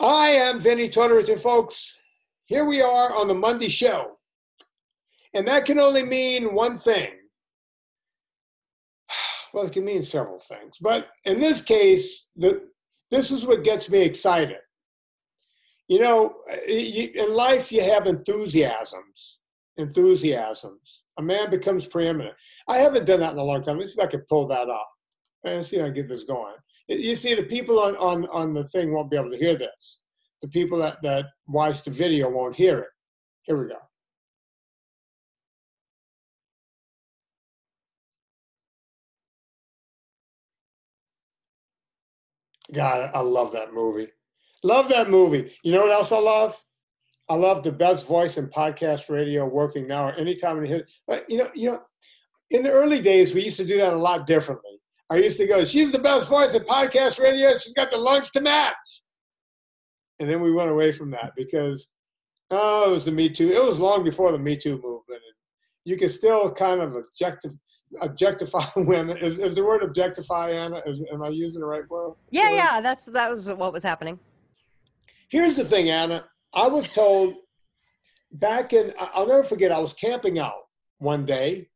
I am Vinnie Todderton, folks. Here we are on the Monday show. And that can only mean one thing. Well, it can mean several things. But in this case, this is what gets me excited. You know, in life, you have enthusiasms. A man becomes preeminent. I haven't done that in a long time. Let's see if I can pull that up. Let's see if I can get this going. You see, the people on the thing won't be able to hear this. The people that watch the video won't hear it. Here we go. God, I love that movie. Love that movie. You know what else I love? I love the best voice in podcast radio working now. Anytime I hear, but you know, in the early days we used to do that a lot differently. I used to go, she's the best voice in podcast radio. She's got the lungs to match. And then we went away from that because, it was the Me Too. It was long before the Me Too movement. And you can still kind of objectify women. Is the word objectify, Anna? Am I using the right word? Yeah. That was what was happening. Here's the thing, Anna. I was told back in, I'll never forget, I was camping out one day.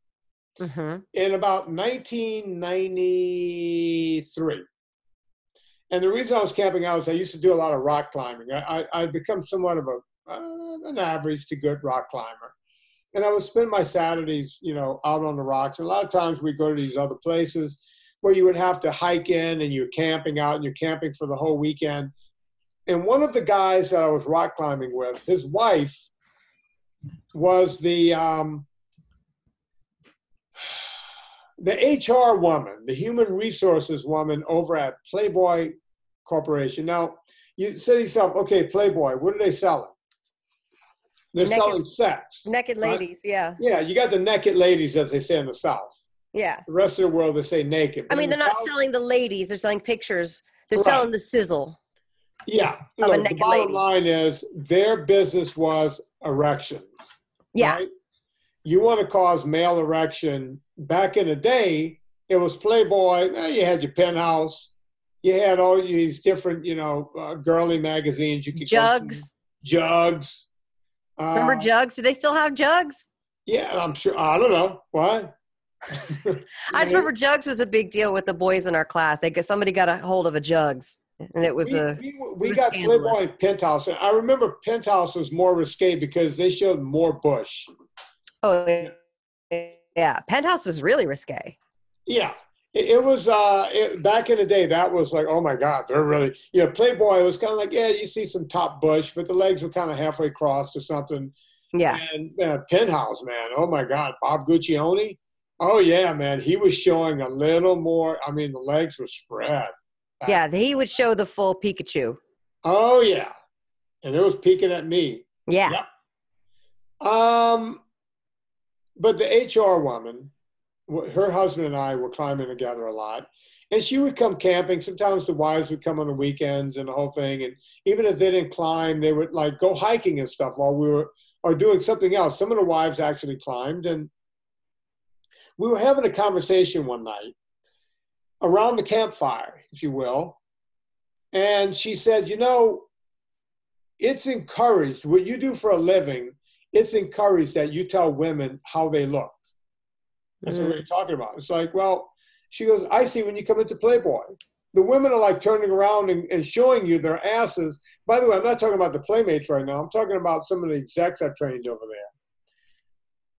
In about 1993. And the reason I was camping out is I used to do a lot of rock climbing. I'd become somewhat of an average to good rock climber. And I would spend my Saturdays, out on the rocks. And a lot of times we'd go to these other places where you would have to hike in and you're camping out and you're camping for the whole weekend. And one of the guys that I was rock climbing with, his wife was the HR woman, the human resources woman over at Playboy Corporation. Now, you say to yourself, okay, Playboy, what are they selling? They're selling sex. Naked ladies, right? Yeah. Yeah, you got the naked ladies, as they say in the South. Yeah. The rest of the world, they say naked. I mean, they're not selling the ladies. They're selling pictures. They're selling the sizzle. Yeah. Of a naked the bottom lady. line is their business was erections. Yeah. Right? You want to cause male erection. Back in the day, it was Playboy. You had your Penthouse. You had all these different, girly magazines. You could Jugs. Jugs. Remember Jugs? Do they still have Jugs? Yeah, I'm sure. I don't know. What? I just remember Jugs was a big deal with the boys in our class. Somebody got a hold of a Jugs, and it was we got Playboy and Penthouse. And I remember Penthouse was more risque because they showed more bush. Oh, yeah. Penthouse was really risque. Yeah. It was, back in the day, that was like, oh my God, they're really, Playboy was kind of like, yeah, you see some top bush, but the legs were kind of halfway crossed or something. Yeah. And Penthouse, man, oh my God, Bob Guccione. Oh yeah, man, he was showing a little more, I mean, the legs were spread. Yeah, he would show the full Pikachu. Oh yeah. And it was peeking at me. Yeah. Yep. But the HR woman, her husband and I were climbing together a lot. And she would come camping. Sometimes the wives would come on the weekends and the whole thing. And even if they didn't climb, they would like go hiking and stuff while we were, or doing something else. Some of the wives actually climbed. And we were having a conversation one night around the campfire, if you will. And she said, it's encouraged, what you do for a living, it's encouraged that you tell women how they look. That's what we're talking about. It's like, well, she goes, I see when you come into Playboy. The women are like turning around and showing you their asses. By the way, I'm not talking about the Playmates right now. I'm talking about some of the execs I've trained over there.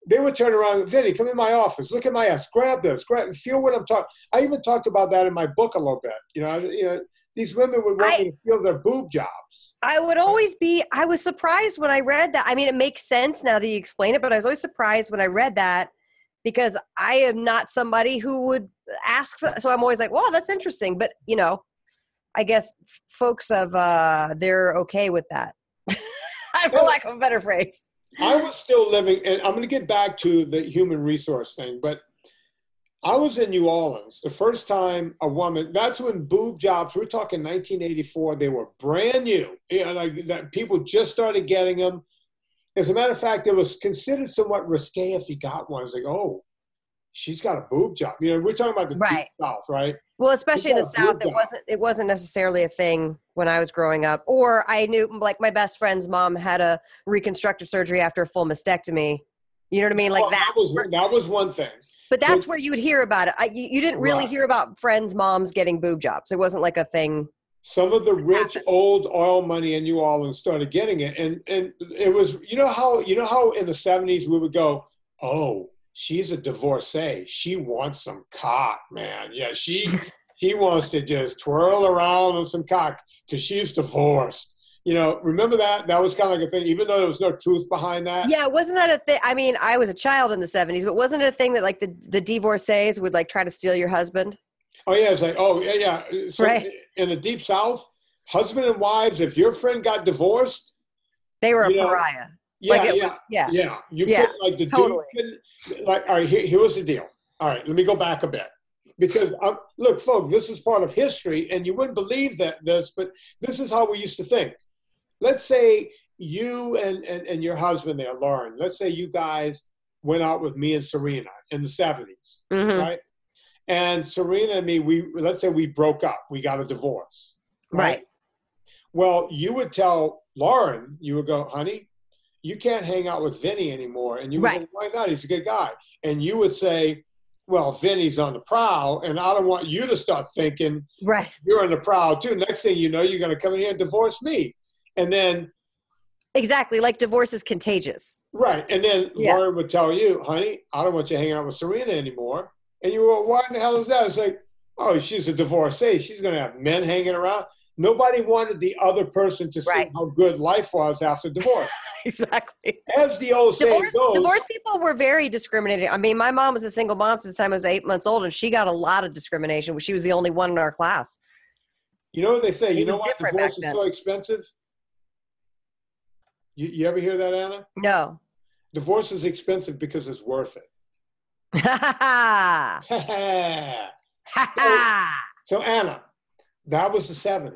They would turn around, Vinny, come in my office. Look at my ass. Grab this. Feel what I'm talking. I even talked about that in my book a little bit. These women would want me to feel their boob jobs. I was surprised when I read that. I mean, it makes sense now that you explain it, but I was always surprised when I read that because I am not somebody who would ask for, so I'm always like, well, that's interesting. But, I guess folks they're okay with that. For lack of a better phrase. I was still living, and I'm going to get back to the human resource thing, but I was in New Orleans the first time a woman, that's when boob jobs, we're talking 1984, they were brand new. Like that people just started getting them. As a matter of fact, it was considered somewhat risque if you got one. It's like, oh, she's got a boob job. You know, we're talking about the deep Right. South, right? Well, She's especially in got the a South, boob job. it wasn't necessarily a thing when I was growing up. Or I knew, like, my best friend's mom had a reconstructive surgery after a full mastectomy. You know what I mean? Like Well, that was one thing. but that's where you would hear about it. You didn't really Right. hear about friends' moms getting boob jobs. It wasn't like a thing. Some of the rich old oil money in New Orleans started getting it, and it was, you know how in the 70s we would go, oh, she's a divorcee, she wants some cock, man. Yeah, she wants to just twirl around on some cock because she's divorced. You know, remember that? That was kind of like a thing, even though there was no truth behind that. Yeah, wasn't that a thing? I mean, I was a child in the 70s, but wasn't it a thing that like the divorcees would like try to steal your husband? Oh yeah, it's like, oh yeah. So Right. in the deep South, husband and wives, if your friend got divorced, They were a you know, pariah. yeah, Like it yeah, was, yeah. yeah. You Yeah, could, like, the totally. dude couldn't, like, all right, here was the deal. All right, let me go back a bit. Because, look, folks, this is part of history, and you wouldn't believe this, but this is how we used to think. Let's say you and your husband there, Lauren, let's say you guys went out with me and Serena in the 70s, Mm-hmm. right? And Serena and me, let's say we broke up. We got a divorce, Right. Well, you would tell Lauren, you would go, honey, you can't hang out with Vinnie anymore. And you would go, why not? He's a good guy. And you would say, well, Vinnie's on the prowl, and I don't want you to start thinking you're on the prowl too. Next thing you know, you're going to come in here and divorce me. And then exactly, like divorce is contagious. Right. And then Lauren would tell you, honey, I don't want you hanging out with Serena anymore. And you go, why in the hell is that? It's like, oh, she's a divorcee. She's going to have men hanging around. Nobody wanted the other person to see how good life was after divorce. Exactly. As the old saying goes. Divorce people were very discriminating. I mean, my mom was a single mom since the time I was 8 months old, and she got a lot of discrimination. She was the only one in our class. You know what they say? You know why divorce is so expensive? You ever hear that, Anna? No. Divorce is expensive because it's worth it. So Anna, that was the 70s.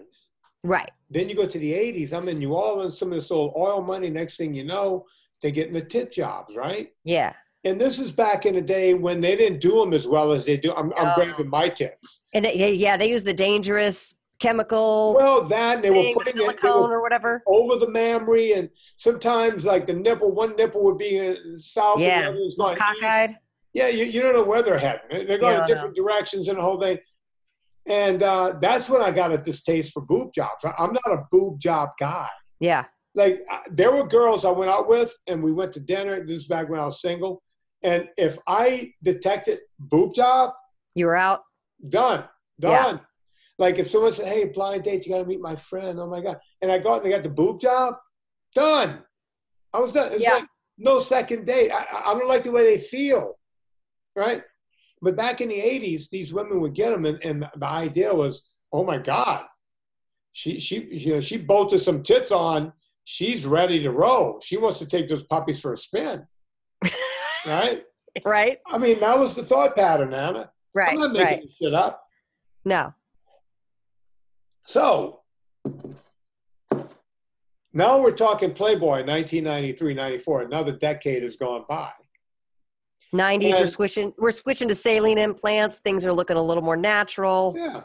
Right. Then you go to the 80s. I'm in New Orleans. Some of this old oil money. Next thing you know, they're getting the tit jobs, right? Yeah. And this is back in the day when they didn't do them as well as they do. I'm grabbing my tits. And they use the dangerous chemical. Well, that they were putting silicone or whatever over the mammary, and sometimes like the nipple, one nipple would be south. Yeah, and the other was little cockeyed. Yeah, you don't know where they're heading. They're going in different directions and the whole thing. And that's when I got a distaste for boob jobs. I'm not a boob job guy. Yeah. Like there were girls I went out with, and we went to dinner. This is back when I was single. And if I detected boob job, you were out. Done. Yeah. Like if someone said, "Hey, blind date, you got to meet my friend." Oh my God! And I go out and they got the boob job. Done. I was done. It's like no second date. I don't like the way they feel, right? But back in the 80s, these women would get them, and the idea was, oh my God, she bolted some tits on. She's ready to roll. She wants to take those puppies for a spin, right? Right. I mean, that was the thought pattern, Anna. Right. I'm not making this shit up. No. So now we're talking Playboy, 1993, 94. Another decade has gone by. 90s, we're switching to saline implants. Things are looking a little more natural. Yeah.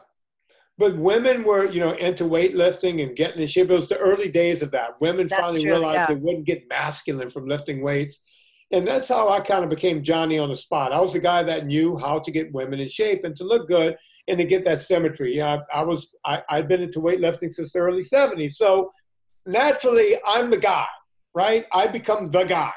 But women were, into weightlifting and getting in shape. It was the early days of that. Women finally realized they wouldn't get masculine from lifting weights. And that's how I kind of became Johnny on the spot. I was the guy that knew how to get women in shape and to look good and to get that symmetry. I'd been into weightlifting since the early 70s. So naturally, I'm the guy, right? I become the guy.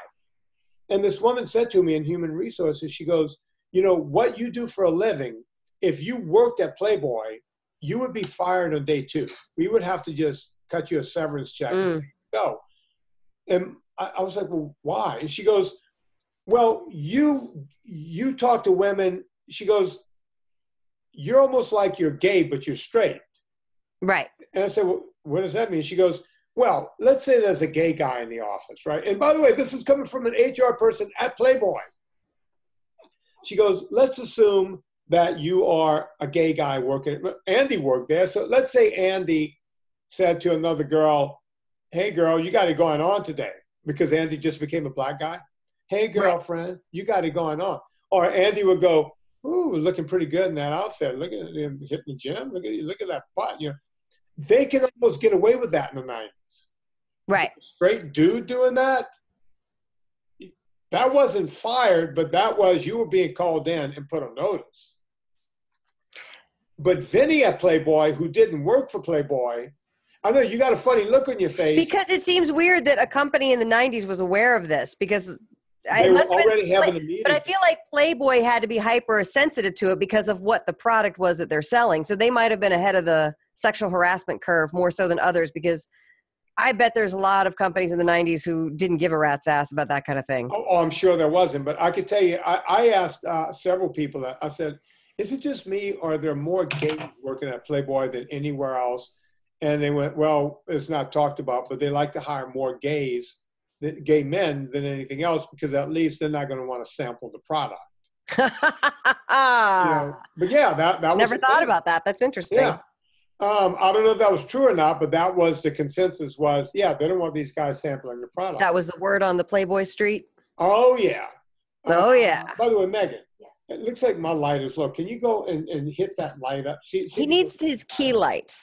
And this woman said to me in Human Resources, she goes, what you do for a living, if you worked at Playboy, you would be fired on day 2. We would have to just cut you a severance check and go. And I was like, well, why? And she goes, well, you talk to women. She goes, you're almost like you're gay, but you're straight. Right. And I said, well, what does that mean? She goes, well, let's say there's a gay guy in the office, right? And by the way, this is coming from an HR person at Playboy. She goes, let's assume that you are a gay guy working. Andy worked there. So let's say Andy said to another girl, hey, girl, you got it going on today. Because Andy just became a black guy. Hey, girlfriend, you got it going on. Or Andy would go, ooh, looking pretty good in that outfit. Look at him hitting the gym. Look at that butt. They can almost get away with that in the 90s. Right. Straight dude doing that. That wasn't fired, but that was you were being called in and put on notice. But Vinnie at Playboy, who didn't work for Playboy, I know you got a funny look on your face. Because it seems weird that a company in the 90s was aware of this because they were already having a meeting. But I feel like Playboy had to be hyper sensitive to it because of what the product was that they're selling. So they might have been ahead of the sexual harassment curve more so than others because I bet there's a lot of companies in the 90s who didn't give a rat's ass about that kind of thing. Oh, I'm sure there wasn't. But I could tell you, I asked several people that I said, is it just me or are there more gays working at Playboy than anywhere else? And they went, well, it's not talked about, but they like to hire more gay men than anything else because at least they're not going to want to sample the product. But yeah, that was never thought about that. That's interesting. Yeah. I don't know if that was true or not, but that was the consensus was, yeah, they don't want these guys sampling the product. That was the word on the Playboy street? Oh, yeah. Oh, yeah. By the way, Megan. Yes. It looks like my light is low. Can you go and hit that light up? He needs his key light.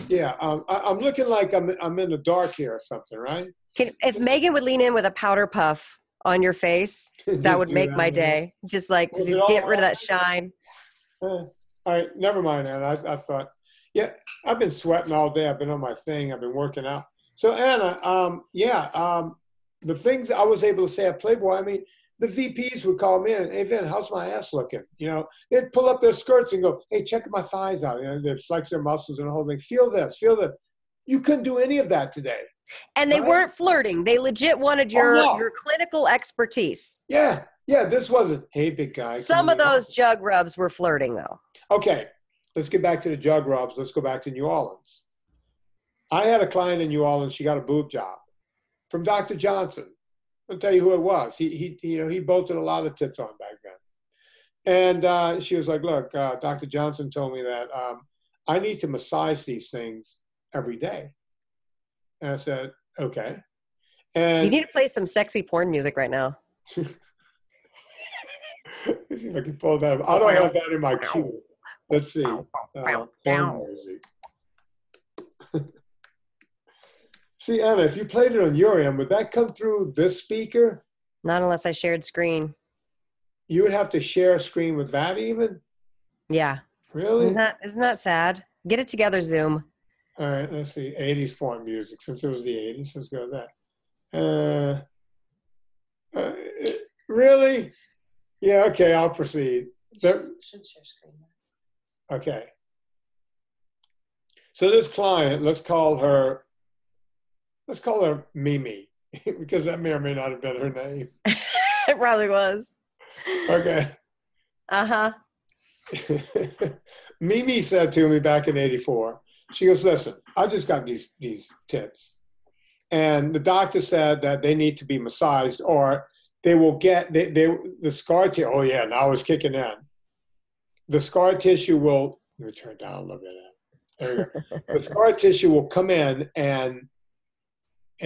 Yeah. I'm looking like I'm in the dark here or something, right? If Megan would lean in with a powder puff on your face, that would make my day. Just like get rid of that shine. All right. Never mind, Anna. I thought. Yeah, I've been sweating all day. I've been on my thing. I've been working out. So, Anna, the things I was able to say at Playboy, I mean, the VPs would call me in, hey, Vin, how's my ass looking? They'd pull up their skirts and go, hey, check my thighs out. They'd flex their muscles and the whole thing. Feel this, feel that. You couldn't do any of that today. And they weren't flirting. They legit wanted your clinical expertise. Yeah, this wasn't, hey, big guy. Some of those jug rubs were flirting, though. Okay. Let's get back to the jug rubs. Let's go back to New Orleans. I had a client in New Orleans. She got a boob job from Dr. Johnson. I'll tell you who it was. He bolted a lot of tits on back then. And she was like, look, Dr. Johnson told me that I need to massage these things every day. And I said, okay. And you need to play some sexy porn music right now. Let's see if I can pull that up. I don't have that in my queue. Let's see. Porn music. See, Anna, if you played it on your end, would that come through this speaker? Not unless I shared screen. You would have to share a screen with that even? Yeah. Really? Isn't that sad? Get it together, Zoom. All right, let's see. 80s porn music. Since it was the 80s, let's go with that. Really? Yeah, okay, I'll proceed. Should share screen. Okay. So this client, let's call her Mimi, because that may or may not have been her name. It probably was. Okay. Uh-huh. Mimi said to me back in 84, she goes, listen, I just got these tits. And the doctor said that they need to be massaged or they will get, the scar tissue, oh yeah, now it's kicking in. The scar tissue will, let me turn it down a little bit. There we go. The scar tissue will come in and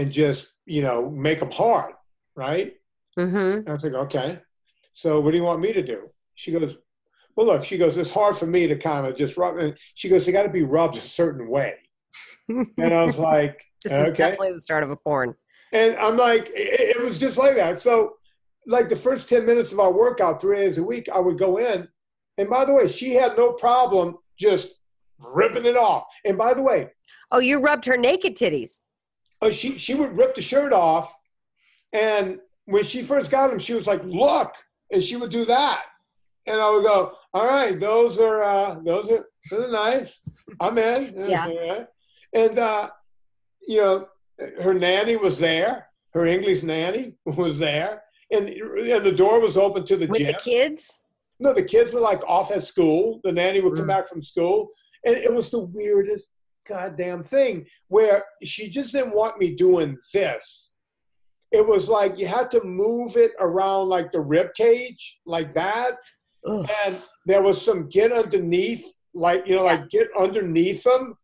just, make them hard, right? Mm-hmm. And I was like, okay. So what do you want me to do? She goes, well, look, it's hard for me to kind of just rub. And she goes, they got to be rubbed a certain way. And I was like, this is definitely the start of a porn. And I'm like, it was just like that. So like the first 10 minutes of our workout, 3 days a week, I would go in. And by the way, she had no problem just ripping it off. And by the way. Oh, you rubbed her naked titties. Oh, she would rip the shirt off. And when she first got them, she was like, look. And she would do that. And I would go, all right, those are nice. I'm in. Yeah. And, her nanny was there. Her English nanny was there. And the door was open to the with gym. The kids? No, the kids were like off at school. The nanny would come back from school. And it was the weirdest goddamn thing where she just didn't want me doing this. It was like you had to move it around like the rib cage, like that. Ugh. And there was some get underneath, like get underneath them.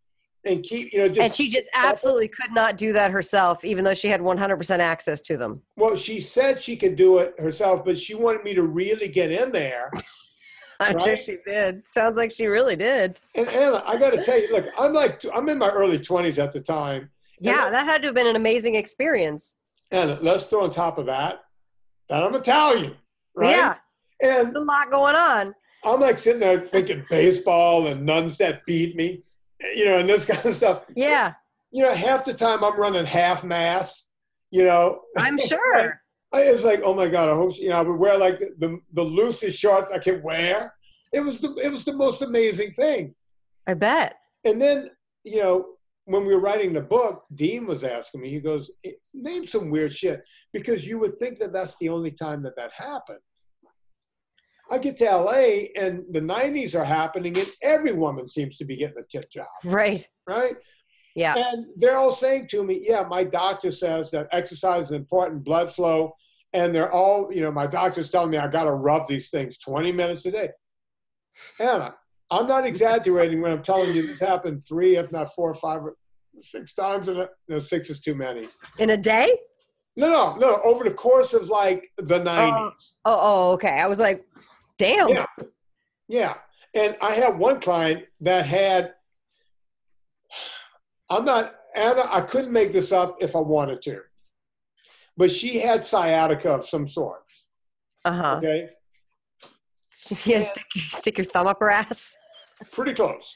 and keep, And she just absolutely could not do that herself, even though she had 100% access to them. Well, she said she could do it herself, but she wanted me to really get in there. I'm sure she did. Sounds like she really did. And Anna, I got to tell you, look, I'm in my early 20s at the time. Yeah, that had to have been an amazing experience. And let's throw on top of that I'm Italian, right? Yeah, and there's a lot going on. I'm like sitting there thinking baseball and nuns that beat me, and this kind of stuff. Yeah. Half the time I'm running half mass, I'm sure. It was like, oh my God, I hope, I would wear like the loosest shorts I could wear. It was the most amazing thing. I bet. And then, when we were writing the book, Dean was asking me, he goes, name some weird shit, because you would think that that's the only time that happened. I get to LA and the 90s are happening and every woman seems to be getting a tit job. Right. Right? Yeah. And they're all saying to me, yeah, my doctor says that exercise is important, blood flow. And they're all, my doctor's telling me I got to rub these things 20 minutes a day. Anna, I'm not exaggerating when I'm telling you this happened 3, if not 4, 5, or 6 times. And 6 is too many. In a day? No. Over the course of like the 90s. Okay. I was like, damn. Yeah. And I had one client that had, Anna, I couldn't make this up if I wanted to, but she had sciatica of some sort. Uh-huh. Okay. You stick your thumb up her ass? Pretty close.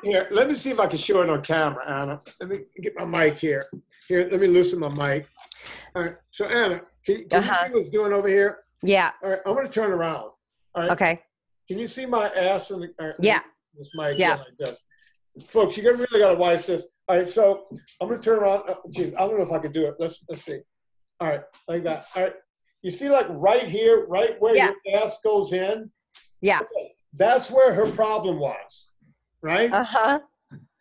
Here, let me see if I can show it on camera, Anna. Let me get my mic here. Here, let me loosen my mic. All right. So, Anna, can you see what's doing over here? Yeah. All right. I'm going to turn around. All right. Okay. Can you see my ass? Yeah. This mic. Yeah. Like this. Folks, you really got to watch this. All right. So, I'm going to turn around. Geez, I don't know if I can do it. Let's see. All right. Like that. All right. You see, like right here, right where your ass goes in? Yeah. Okay. That's where her problem was, right? Uh-huh.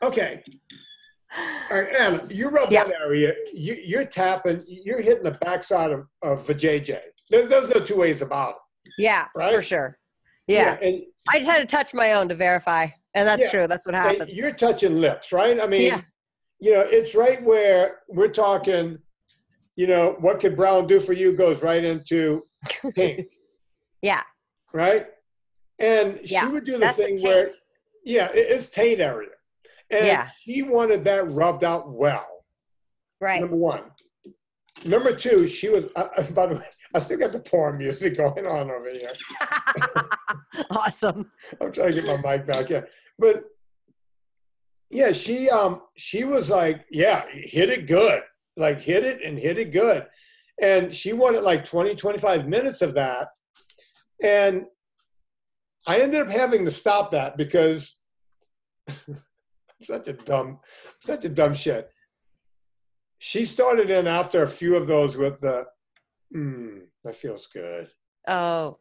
Okay. All right, Anna, you rub that area, you're tapping, you're hitting the backside of the JJ. There's no two ways about it. Yeah, right? For sure. Yeah. And I just had to touch my own to verify. And that's true. That's what happens. You're touching lips, right? I mean, it's right where we're talking, what could brown do for you goes right into pink. Yeah. Right? And she would do the thing where, it's taint area. And she wanted that rubbed out well. Right. Number one. Number two, she was, by the way, I still got the porn music going on over here. Awesome. I'm trying to get my mic back. Yeah. But yeah, she was like, hit it good. Like hit it good. And she wanted like 20, 25 minutes of that. And I ended up having to stop that because such a dumb shit. She started in after a few of those with the, that feels good. Oh.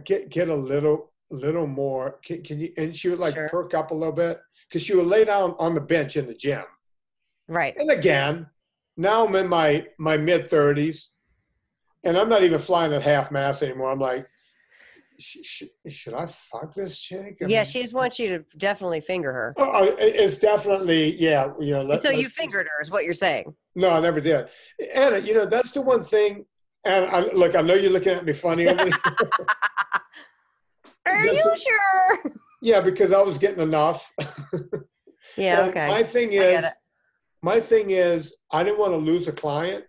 Get a little more. Can you? And she would like perk up a little bit because she would lay down on the bench in the gym. Right. And again, now I'm in my mid 30s, and I'm not even flying at half mass anymore. I'm like, should I fuck this chick? I mean, she just wants you to definitely finger her. Oh, it's definitely, Until you fingered her is what you're saying. No, I never did. Anna, that's the one thing, and I know you're looking at me funny over here. Are you sure? Yeah, because I was getting enough. Yeah, okay. My thing is, I didn't want to lose a client.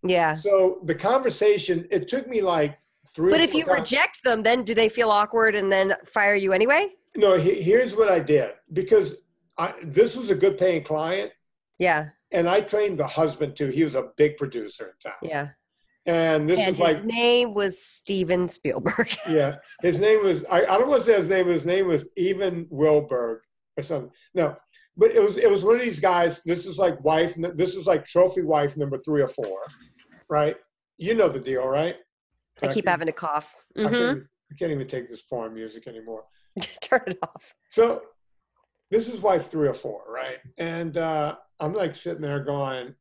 Yeah. So the conversation, it took me like 3 But if you reject them, then do they feel awkward and then fire you anyway? No, here's what I did. Because this was a good paying client. Yeah. And I trained the husband too. He was a big producer in town. Yeah. And his name was Steven Spielberg. Yeah. His name was, I don't want to say his name, but his name was Even Wilberg or something. No. But it was one of these guys, this is like this is like trophy wife number 3 or 4. Right? You know the deal, right? I keep having to cough. Mm-hmm. I can't even take this porn music anymore. Turn it off. So this is wife 3 or 4, right? And I'm like sitting there going,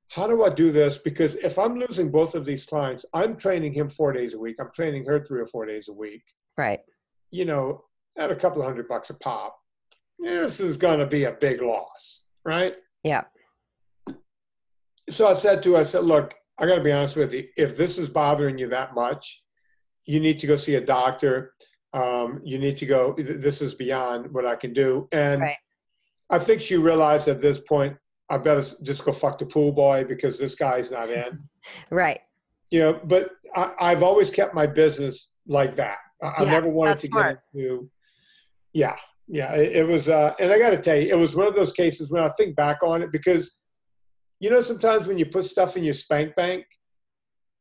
how do I do this? Because if I'm losing both of these clients, I'm training him 4 days a week. I'm training her 3 or 4 days a week. Right. At a couple of $100 a pop. this is going to be a big loss, right? Yeah. So I said to her, I said, look, I got to be honest with you. If this is bothering you that much, you need to go see a doctor. You need to go, this is beyond what I can do. And Right. I think she realized at this point, I better just go fuck the pool boy because this guy's not in. Right. You know, but I've always kept my business like that. I never wanted to smart. get into, yeah. It was, and I got to tell you, it was one of those cases when I think back on it, because, you know, sometimes when you put stuff in your spank bank,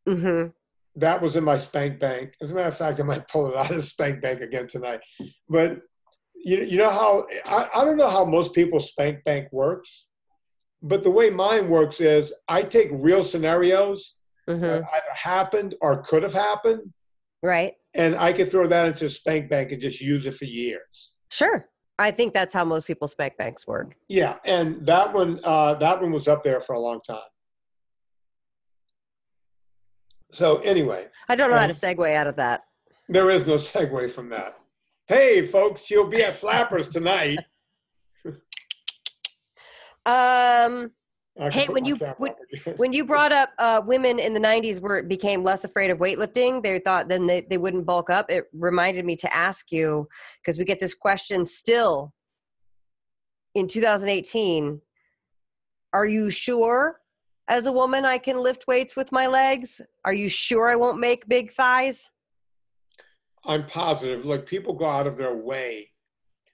Mm-hmm. that was in my spank bank. As a matter of fact, I might pull it out of the spank bank again tonight. But you know how, I don't know how most people's spank bank works, but the way mine works is I take real scenarios that either happened or could have happened. Right. And I could throw that into a spank bank and just use it for years. Sure. I think that's how most people's spank banks work. Yeah. And that one was up there for a long time. So anyway. I don't know how to segue out of that. There is no segue from that. Hey, folks, you'll be at Flappers tonight. Hey, when you brought up women in the 90s became less afraid of weightlifting, they thought then they wouldn't bulk up. It reminded me to ask you, because we get this question still in 2018. Are you sure as a woman I can lift weights with my legs? Are you sure I won't make big thighs? I'm positive. Like, people go out of their way.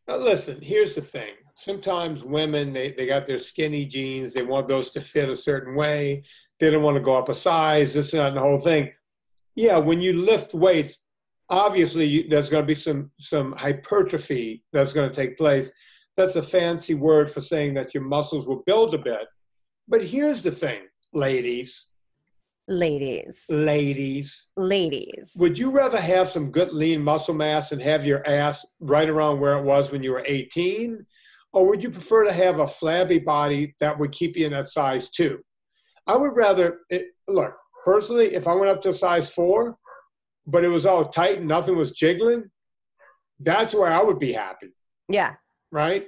Now, listen, here's the thing. Sometimes women, they got their skinny jeans. They want those to fit a certain way. They don't want to go up a size, this and that, and the whole thing. Yeah, when you lift weights, obviously there's going to be some hypertrophy that's going to take place. That's a fancy word for saying that your muscles will build a bit. But here's the thing, ladies. Ladies. Would you rather have some good lean muscle mass and have your ass right around where it was when you were 18? Or would you prefer to have a flabby body that would keep you in that size 2? I would rather, look, personally, if I went up to a size 4, but it was all tight and nothing was jiggling, that's where I would be happy. Yeah. Right?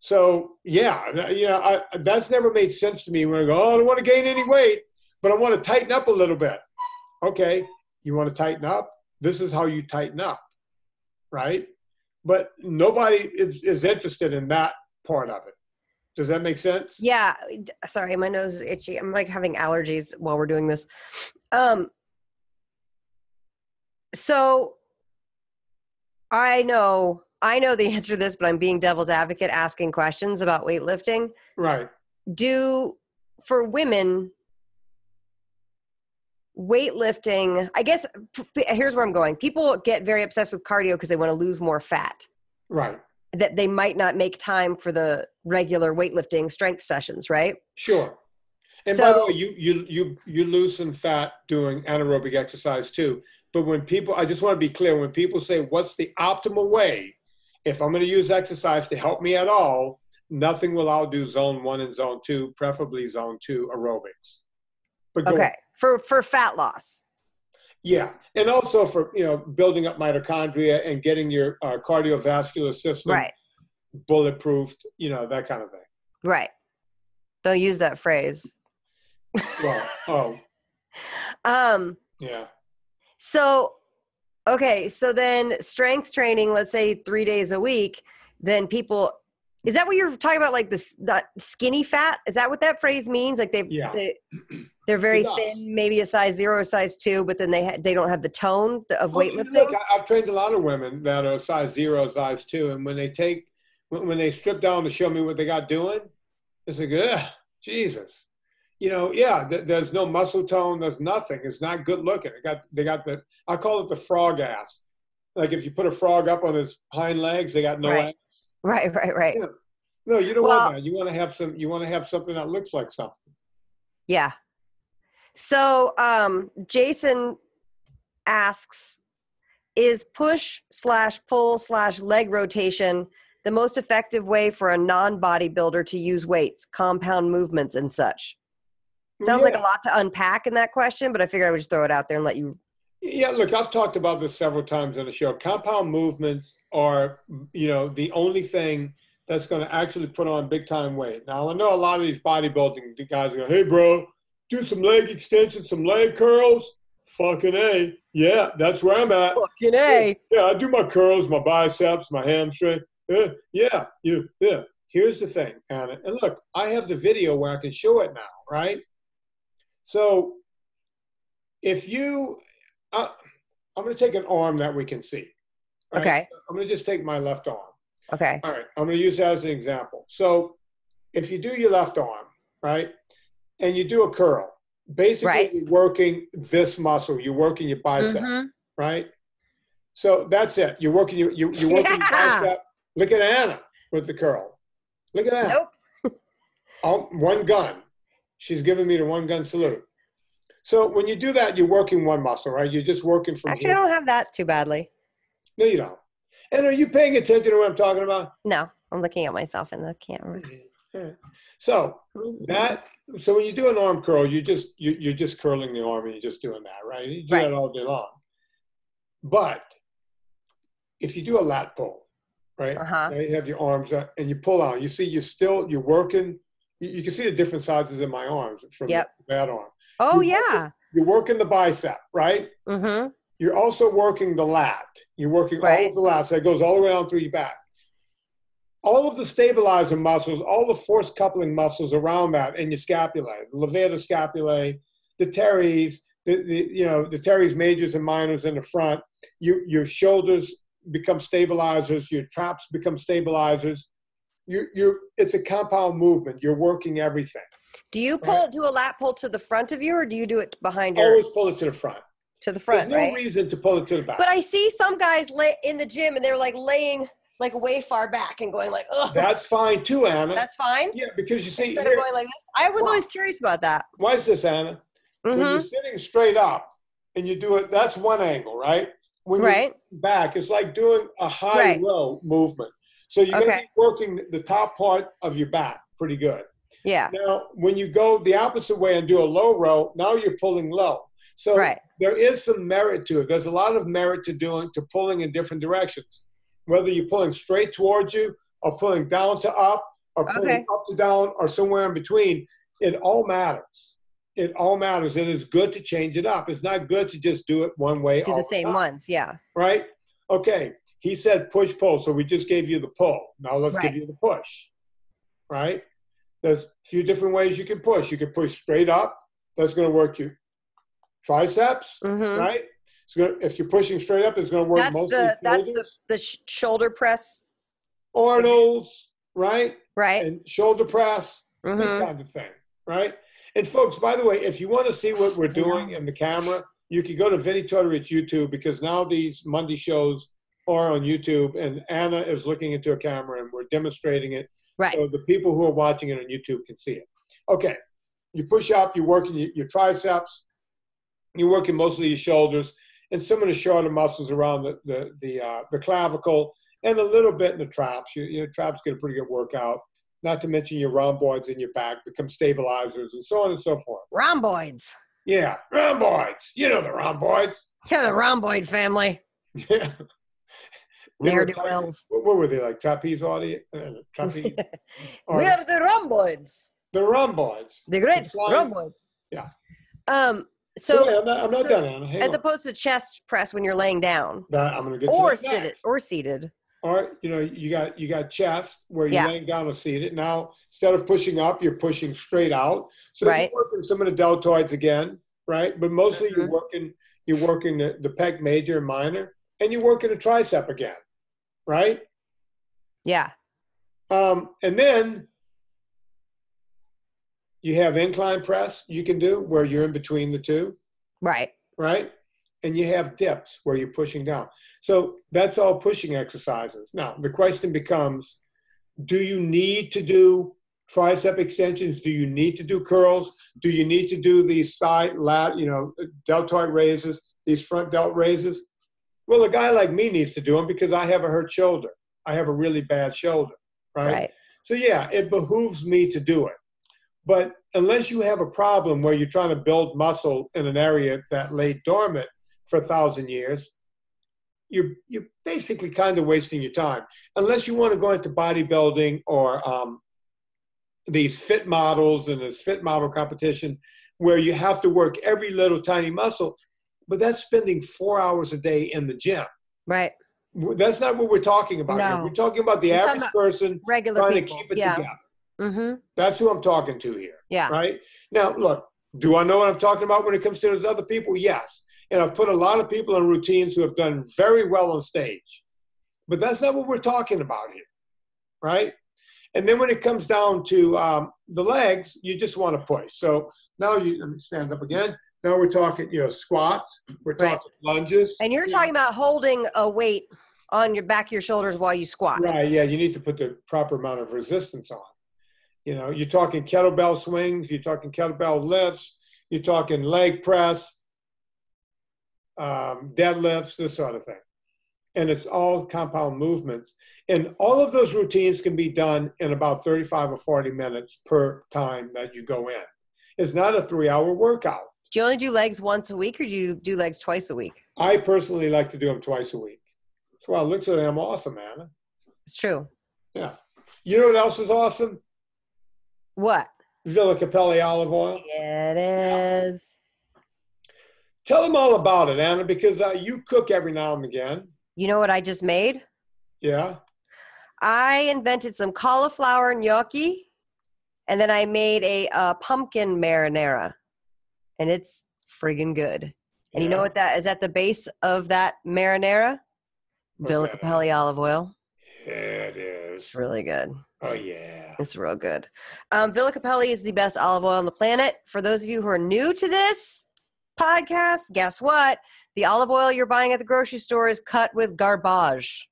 So, yeah, you know, that's never made sense to me when I go, oh, I don't want to gain any weight, but I want to tighten up a little bit. Okay, you want to tighten up? This is how you tighten up, right? But nobody is interested in that part of it. Does that make sense? Yeah. Sorry, my nose is itchy. I'm like having allergies while we're doing this. So I know the answer to this, but I'm being devil's advocate asking questions about weightlifting. Right. For women, weightlifting, I guess, here's where I'm going. People get very obsessed with cardio because they want to lose more fat. Right. That they might not make time for the regular weightlifting strength sessions, right? Sure. And by the way, you lose some fat doing anaerobic exercise too. But when people, I just want to be clear, when people say, what's the optimal way? If I'm going to use exercise to help me at all, nothing will outdo zone 1 and zone 2, preferably zone 2 aerobics. But okay. For fat loss. Yeah. And also for, you know, building up mitochondria and getting your cardiovascular system bulletproofed, you know, that kind of thing. Right. Don't use that phrase. Well, yeah. So, okay. So then strength training, let's say 3 days a week, then people, is that what you're talking about? Like that skinny fat? Is that what that phrase means? Like they're very thin, maybe a size 0 or size 2, but then they don't have the tone of weightlifting. Look, I've trained a lot of women that are size 0, size 2. And when they strip down to show me what they got doing, it's like, ugh, Jesus. You know, yeah, there's no muscle tone. There's nothing. It's not good looking. They got I call it the frog ass. Like if you put a frog up on his hind legs, they got no ass. Right. Yeah. No, you don't want that. You want to have something that looks like something. Yeah. So Jason asks, is push/pull/leg rotation the most effective way for a non-bodybuilder to use weights, compound movements and such? Sounds like a lot to unpack in that question, but I figured I would just throw it out there and let you. Yeah, look, I've talked about this several times on the show. Compound movements are, you know, the only thing that's going to actually put on big time weight. Now, I know a lot of these bodybuilding guys go, hey, bro, do some leg extensions, some leg curls. Fucking A. Yeah, that's where I'm at. Fucking A. Yeah, I do my curls, my biceps, my hamstring. Yeah. Here's the thing, Anna. And look, I have the video where I can show it now, right? So if you, I'm going to take an arm that we can see. Right? Okay. I'm going to just take my left arm. Okay. All right. I'm going to use that as an example. So if you do your left arm, right, and you do a curl, basically you're working this muscle. You're working your bicep, right? So that's it. You're working you're working your bicep. Look at Anna with the curl. Look at that. Nope. One gun. She's giving me the one gun salute. So when you do that, you're working one muscle, right? You're just working from Actually, here. I don't have that too badly. No, you don't. And are you paying attention to what I'm talking about? No, I'm looking at myself in the camera. Yeah. So when you do an arm curl, you're just curling the arm and you're just doing that, right? You do that all day long. But if you do a lat pull, right? Now you have your arms up and you pull out. You see, you're working. You can see the different sizes in my arms from that arm. Oh, yeah. You're working the bicep, right? Mm-hmm. You're also working the lat. You're working all of the lats. That goes all the way down through your back. All of the stabilizer muscles, all the force coupling muscles around that in your scapulae, the levator scapulae, the teres, the teres majors and minors in the front. Your shoulders become stabilizers. Your traps become stabilizers. It's a compound movement. You're working everything. Do you do a lat pull to the front of you, or do you do it behind your? Always pull it to the front. To the front, There's no reason to pull it to the back. But I see some guys lay in the gym and they're like laying like way far back and going like, ugh. That's fine too, Anna. That's fine? Yeah, because you see, instead of going like this. I was always curious about that. Why is this, Anna? When you're sitting straight up and you do it, that's one angle, right? When you're back, it's like doing a high low movement. So you're going to be working the top part of your back pretty good. Yeah. Now, when you go the opposite way and do a low row, now you're pulling low. So there is some merit to it. There's a lot of merit to pulling in different directions. Whether you're pulling straight towards you or pulling down to up or pulling up to down or somewhere in between, it all matters. It all matters. And it's good to change it up. It's not good to just do it one way. Do the same ones, yeah. Right? Okay. He said push, pull. So we just gave you the pull. Now let's give you the push. Right? There's a few different ways you can push. You can push straight up. That's going to work your triceps, right? So if you're pushing straight up, it's going to work that's the shoulder press. Arnold's, right? Right. And shoulder press, this kind of thing, right? And folks, by the way, if you want to see what we're doing in the camera, you can go to Vinnie Tortori's YouTube, because now these Monday shows are on YouTube and Anna is looking into a camera and we're demonstrating it. Right. So the people who are watching it on YouTube can see it. Okay. You push up, you're working your triceps, you're working mostly your shoulders and some of the shorter muscles around the clavicle and a little bit in the traps. Your traps get a pretty good workout. Not to mention your rhomboids in your back become stabilizers and so on and so forth. Rhomboids. Yeah, rhomboids. You know the rhomboids. Yeah, the rhomboid family. Yeah. Ne'er-do-wells. What were they, like trapeze audience? Trapeze? We are the rhomboids. The rhomboids. The great rhomboids. Yeah. So wait, I'm not done, Anna. As opposed to chest press when you're laying down. I'm going to get to that next. Or seated. Or you got chest where you're laying down or seated. Now instead of pushing up, you're pushing straight out. So you're working some of the deltoids again, right? But mostly you're working the pec major and minor, and you're working the tricep again, right? Yeah. And then you have incline press you can do where you're in between the two. Right. Right? And you have dips where you're pushing down. So that's all pushing exercises. Now, the question becomes, do you need to do tricep extensions? Do you need to do curls? Do you need to do these side deltoid raises, these front delt raises? Well, a guy like me needs to do them because I have a hurt shoulder. I have a really bad shoulder, right? So yeah, it behooves me to do it. But unless you have a problem where you're trying to build muscle in an area that lay dormant for 1,000 years, you're basically kind of wasting your time unless you want to go into bodybuilding or these fit models and this fit model competition where you have to work every little tiny muscle, but that's spending 4 hours a day in the gym. Right. That's not what we're talking about here. We're talking about the average person regular trying people. to keep it together. Mm-hmm. That's who I'm talking to here. Yeah. Right? Now, look, do I know what I'm talking about when it comes to those other people? Yes. And I've put a lot of people on routines who have done very well on stage. But that's not what we're talking about here. Right? And then when it comes down to the legs, you just want to push. So now let me stand up again. Now we're talking, squats. We're talking lunges. And you're talking about holding a weight on your back of your shoulders while you squat. Right, yeah. You need to put the proper amount of resistance on. You're talking kettlebell swings. You're talking kettlebell lifts. You're talking leg press, deadlifts, this sort of thing. And it's all compound movements. And all of those routines can be done in about 35 or 40 minutes per time that you go in. It's not a 3-hour workout. Do you only do legs once a week or do you do legs twice a week? I personally like to do them twice a week. Well, it looks like I'm awesome, Anna. It's true. Yeah. You know what else is awesome? What? Villa Cappelli olive oil. Yeah, it is. Tell them all about it, Anna, because you cook every now and again. You know what I just made? Yeah. I invented some cauliflower gnocchi, and then I made a pumpkin marinara, and it's friggin' good. And you know what that is at the base of that marinara? Villa Cappelli olive oil. Yeah, it is. It's really good. Oh, yeah. It's real good. Villa Cappelli is the best olive oil on the planet. For those of you who are new to this podcast, guess what? The olive oil you're buying at the grocery store is cut with garbage.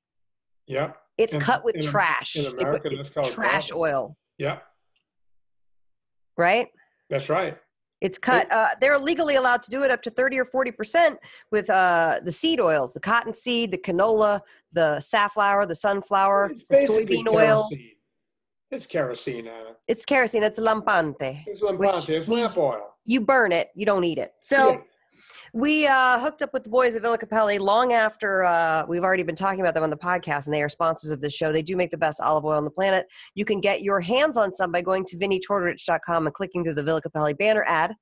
Yep. It's cut with trash. In America, that's called trash oil. Yep. Right? That's right. It's cut. They're legally allowed to do it up to 30 or 40% with the seed oils, the cottonseed, the canola, the safflower, the sunflower, the soybean oil. It's kerosene, Anna. It's kerosene. It's lampante. It's lampante. It's lamp oil. You burn it. You don't eat it. So we hooked up with the boys at Villa Cappelli long after we've already been talking about them on the podcast, and they are sponsors of this show. They do make the best olive oil on the planet. You can get your hands on some by going to VinnieTortorich.com and clicking through the Villa Cappelli banner ad.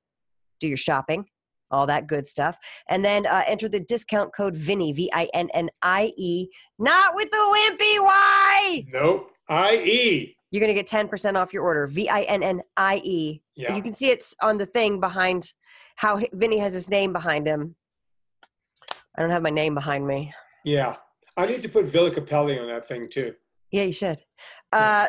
Do your shopping, all that good stuff. And then enter the discount code Vinnie, VINNIE, not with the wimpy Y. Nope, IE. You're going to get 10% off your order, VINNIE. Yeah. You can see it's on the thing behind how Vinnie has his name behind him. I don't have my name behind me. Yeah. I need to put Villa Cappelli on that thing too. Yeah, you should.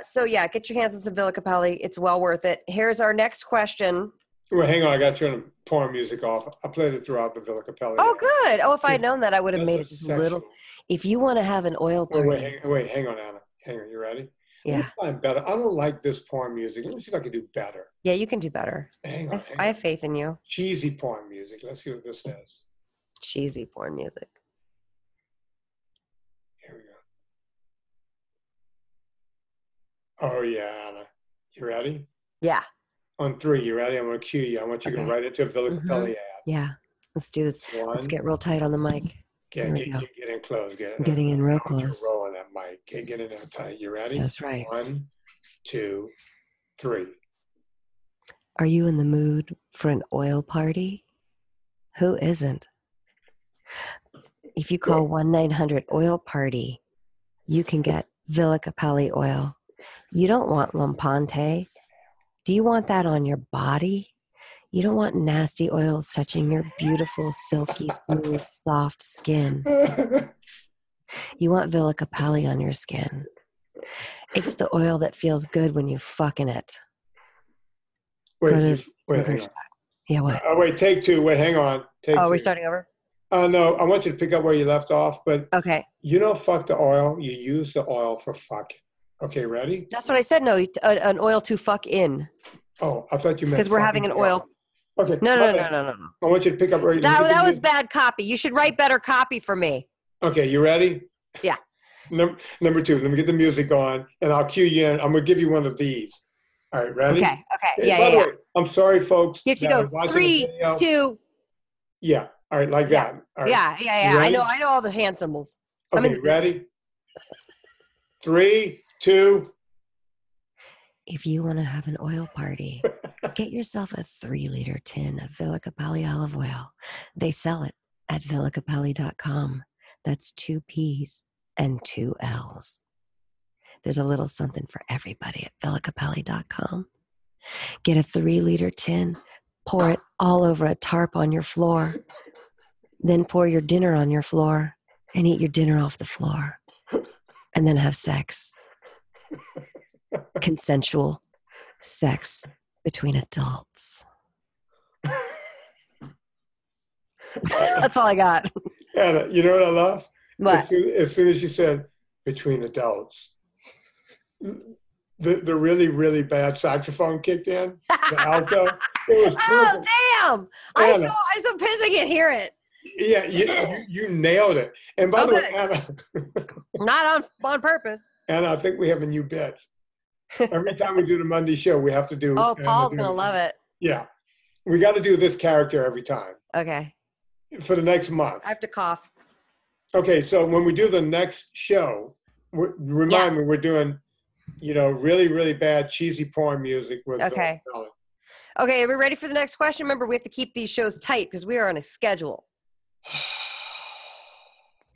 So yeah, get your hands on some Villa Cappelli. It's well worth it. Here's our next question. Well, hang on. I got to turn the porn music off. I played it throughout the Villa Cappelli. Oh, good. Oh, if I had known that, I would have made it just a little. If you want to have an oil party. Wait, hang on, Anna. Hang on. You ready? Yeah. I'm better. I don't like this porn music. Let me see if I can do better. Yeah, you can do better. Hang on. I have faith in you. Cheesy porn music. Let's see what this says. Cheesy porn music. Here we go. Oh, yeah, Anna. You ready? Yeah. On 3, you ready? I'm going to cue you. I want you to go right into a Villa Cappelli ad. Yeah. Let's do this. Let's get real tight on the mic. Get in close. Getting in real close. Roll on that mic. Get in there tight. You ready? That's right. 1, 2, 3. Are you in the mood for an oil party? Who isn't? If you call 1-900-OIL-PARTY, you can get Villa Cappelli oil. You don't want Lampante. Do you want that on your body? You don't want nasty oils touching your beautiful, silky, smooth, soft skin. You want Villa Cappelli on your skin. It's the oil that feels good when you fucking it. Wait, hang on. Yeah, what? Wait, take 2. Wait, hang on. Take 2. Are we starting over? No, I want you to pick up where you left off, but okay. You don't fuck the oil. You use the oil for fucking. Okay, ready? That's what I said. No, an oil to fuck in. Oh, I thought you meant because we're having an oil. Okay. No. I want you to pick up where you that was bad copy. You should write better copy for me. Okay, you ready? Yeah. Number 2, let me get the music on, and I'll cue you in. I'm going to give you one of these. All right, ready? Okay. Hey, by the way, I'm sorry, folks. You have to go 3, 2. Yeah. All right, like Yeah. that. All right. Yeah. I know all the hand symbols. Okay, ready? 3, 2. If you want to have an oil party, get yourself a 3-liter tin of Villa Cappelli olive oil. They sell it at villacappelli.com. That's 2 P's and 2 L's. There's a little something for everybody at villacappelli.com. Get a 3-liter tin, pour it all over a tarp on your floor, then pour your dinner on your floor and eat your dinner off the floor, and then have sex. Consensual sex between adults. That's all I got. Anna, you know what I love? What? As soon as you said between adults, the really, really bad saxophone kicked in, the alto. It was perfect. Oh, damn. Anna, I'm so pissed I can't hear it. Yeah, you nailed it. And by the way, Anna. Not on purpose. Anna, I think we have a new bit. Every time we do the Monday show, we have to do. Oh, Paul's going to love it. Yeah. We got to do this character every time. Okay. For the next month. I have to cough. Okay, so when we do the next show, remind me, we're doing, really, really bad, cheesy porn music. Okay. Okay, are we ready for the next question? Remember, we have to keep these shows tight because we are on a schedule.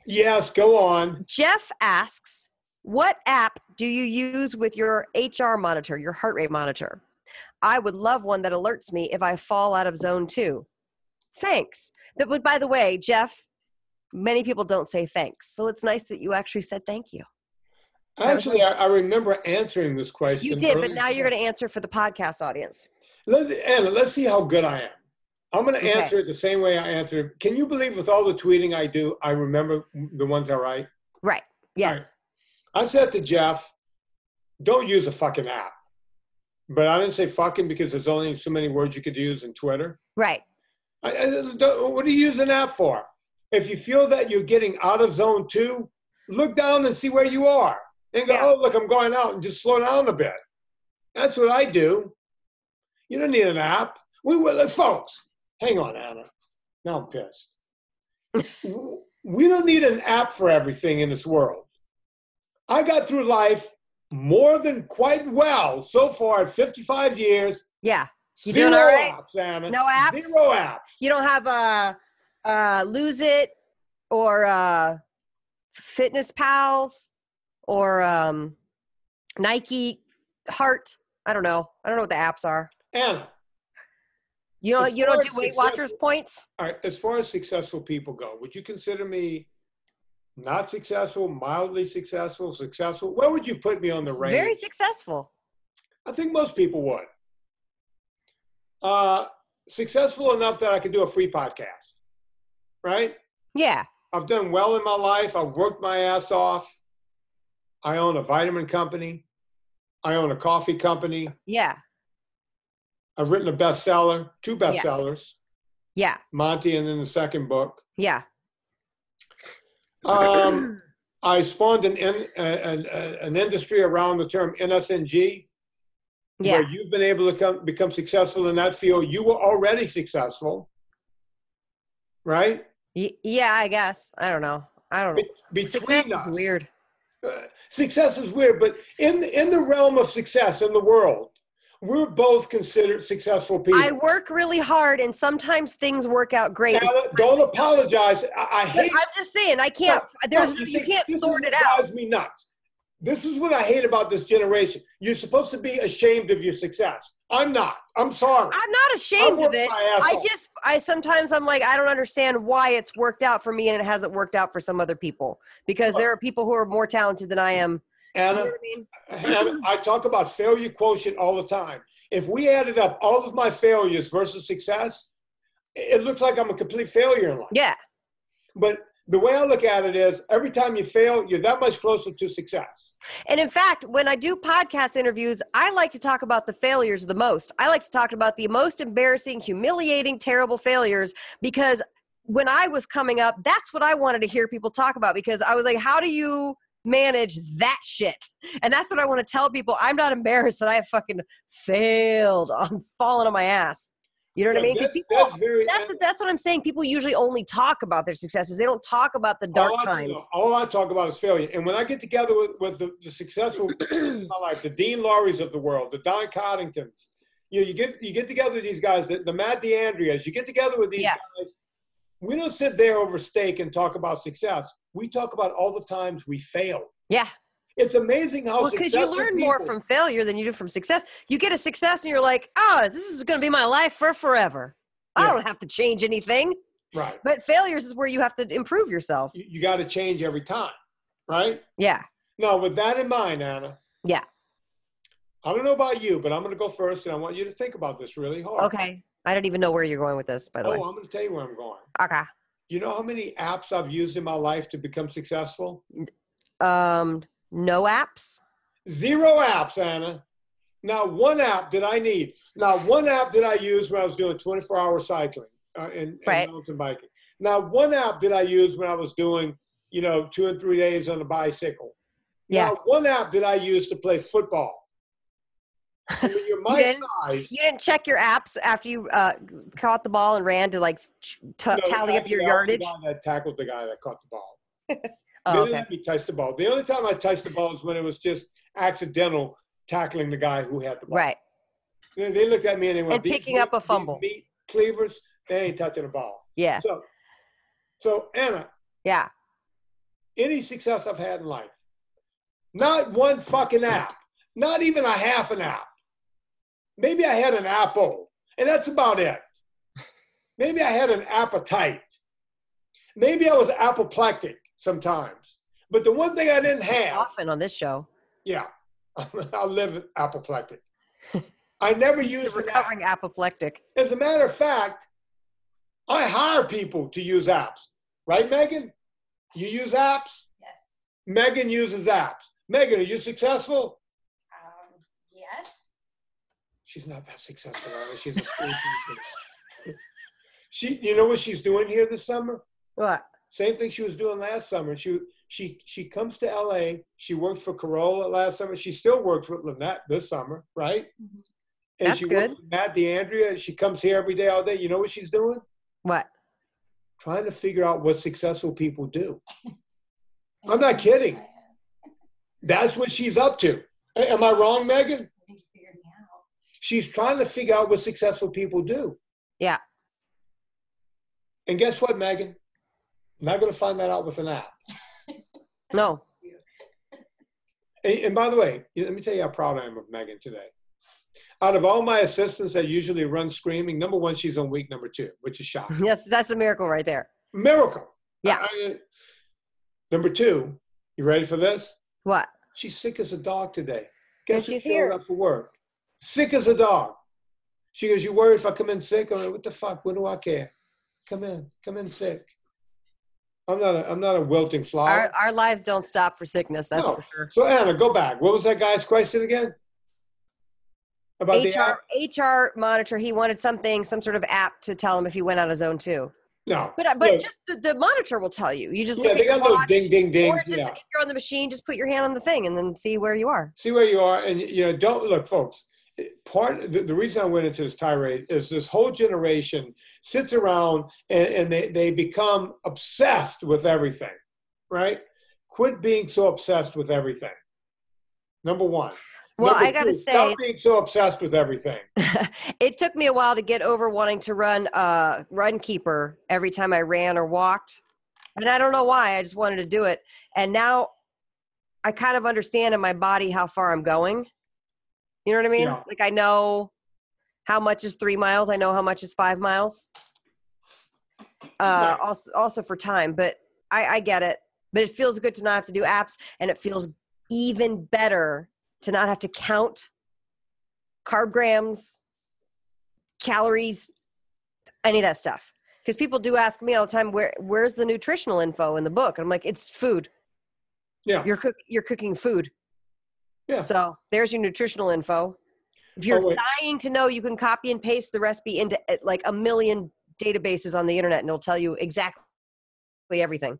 Yes, go on. Jeff asks, what app do you use with your HR monitor, your heart rate monitor? I would love one that alerts me if I fall out of zone 2. Thanks. But by the way, Jeff, many people don't say thanks. So it's nice that you actually said thank you. Actually, I remember answering this question. You did, but now you're going to answer for the podcast audience. Anna, let's see how good I am. I'm going to answer it the same way I answered. Can you believe with all the tweeting I do, I remember the ones I write? Right. Yes. Right. I said to Jeff, don't use a fucking app. But I didn't say fucking because there's only so many words you could use in Twitter. Right. What do you use an app for? If you feel that you're getting out of zone 2, look down and see where you are. And go, oh, look, I'm going out, and just slow down a bit. That's what I do. You don't need an app. Folks, hang on, Anna. Now I'm pissed. We don't need an app for everything in this world. I got through life more than quite well so far at 55 years. Yeah. You Zero doing all right? apps, Anna. No apps? 0 apps. You don't have Lose It or Fitness Pals or Nike Heart. I don't know. I don't know what the apps are. Anna. You don't do Weight Watchers points? All right. As far as successful people go, would you consider me not successful, mildly successful, successful? Where would you put me on the range? Very successful. I think most people would. Successful enough that I could do a free podcast, right? Yeah. I've done well in my life. I've worked my ass off. I own a vitamin company. I own a coffee company. Yeah. I've written a bestseller, 2 bestsellers. Yeah. Monty and then the second book. Yeah. I spawned an industry around the term NSNG. Yeah. Where you've been able to become successful in that field. You were already successful, right? Yeah, I guess. I don't know. Success is weird. Success is weird, but in the realm of success in the world, we're both considered successful people. I work really hard, and sometimes things work out great. Don't apologize. I hate. I'm just saying, I can't. You can't sort it out. This drives me nuts. This is what I hate about this generation. You're supposed to be ashamed of your success. I'm not. I'm sorry. I'm not ashamed of it. Sometimes I'm like, I don't understand why it's worked out for me and it hasn't worked out for some other people. Because there are people who are more talented than I am. Anna, you know what I mean? Anna, I talk about failure quotient all the time. If we added up all of my failures versus success, it looks like I'm a complete failure in life. Yeah. But the way I look at it is every time you fail, you're that much closer to success. And in fact, when I do podcast interviews, I like to talk about the failures the most. I like to talk about the most embarrassing, humiliating, terrible failures because when I was coming up, that's what I wanted to hear people talk about because I was like, how do you manage that shit? And that's what I want to tell people. I'm not embarrassed that I have fucking failed. I'm falling on my ass. You know what I mean? Because people, that's very. that's what I'm saying. People usually only talk about their successes. They don't talk about the dark times. All I talk about is failure. And when I get together with the successful people in my life, the Dean Laurie's of the world, the Don Coddingtons, you get together with these guys, the Matt DeAndreas, you get together with these guys. We don't sit there over steak and talk about success. We talk about all the times we failed. Yeah. It's amazing how because you learn more from failure than you do from success. You get a success and you're like, oh, this is going to be my life for forever. I don't have to change anything. Right. But failures is where you have to improve yourself. You got to change every time, right? Yeah. Now, with that in mind, Anna. Yeah. I don't know about you, but I'm going to go first, and I want you to think about this really hard. Okay. I don't even know where you're going with this, by the way. Oh, I'm going to tell you where I'm going. Okay. You know how many apps I've used in my life to become successful? No apps? 0 apps, Anna. Now, one app did I need. Now, one app did I use when I was doing 24-hour cycling and mountain biking. Now, one app did I use when I was doing, 2 and 3 days on a bicycle. Yeah. Now, one app did I use to play football. I mean, you're my size. You didn't check your apps after you caught the ball and ran to tally up your yardage? I was the guy that tackled the guy that caught the ball. Oh, they didn't let me touch the ball. The only time I touched the ball is when it was just accidental tackling the guy who had the ball. Right. They looked at me and they went, and picking up a fumble. Meat cleavers, they ain't touching the ball. Yeah. So Anna. Yeah. Any success I've had in life, not one fucking app, not even a half an app. Maybe I had an apple, and that's about it. Maybe I had an appetite. Maybe I was apoplectic sometimes. But the one thing I didn't have. Often on this show. Yeah. I live apoplectic. I never used recovering apoplectic. As a matter of fact, I hire people to use apps. Right, Megan? You use apps? Yes. Megan uses apps. Megan, are you successful? Yes. She's not that successful. She's a school teacher. You know what she's doing here this summer? What? Same thing she was doing last summer. She comes to LA. She worked for Corolla last summer. She still works with Lynette this summer, right? Mm-hmm. And that's good. Works with Matt DeAndrea. She comes here every day, all day. You know what she's doing? What? Trying to figure out what successful people do. I'm not kidding. That's what she's up to. Am I wrong, Megan? She's trying to figure out what successful people do. Yeah. And guess what, Megan? I'm not going to find that out with an app. No. And by the way, let me tell you how proud I am of Megan today. Out of all my assistants that usually run screaming, number one, she's on week number 2, which is shocking. That's a miracle right there. Miracle. Yeah. Number 2, you ready for this? What? She's sick as a dog today. Guess she's who showed here up for work? Sick as a dog. She goes, you worried if I come in sick? I'm like, what the fuck? What do I care? Come in sick. I'm not a wilting flower. Our lives don't stop for sickness, that's for sure. So Anna, go back. What was that guy's question again? About HR monitor, he wanted some sort of app to tell him if he went out of zone 2. No. But just the monitor will tell you. You just look at they your got watch, those ding, ding, ding. or just if you're on the machine, just put your hand on the thing and then see where you are. See where you are. And, don't look, folks. The reason I went into this tirade is this whole generation sits around and they become obsessed with everything, right? Quit being so obsessed with everything. Number 1. Well, Number I got to 2, say, stop being so obsessed with everything. It took me a while to get over wanting to run Run Keeper every time I ran or walked. And I don't know why. I just wanted to do it. And now I kind of understand in my body how far I'm going. You know what I mean? Yeah. Like I know how much is 3 miles. I know how much is 5 miles. Right. Also for time, but I get it. But it feels good to not have to do apps, and it feels even better to not have to count carb grams, calories, any of that stuff. Because people do ask me all the time, where's the nutritional info in the book? And I'm like, it's food. Yeah. You're cooking food. Yeah. So there's your nutritional info. If you're dying to know, you can copy and paste the recipe into like a million databases on the internet, and it'll tell you exactly everything.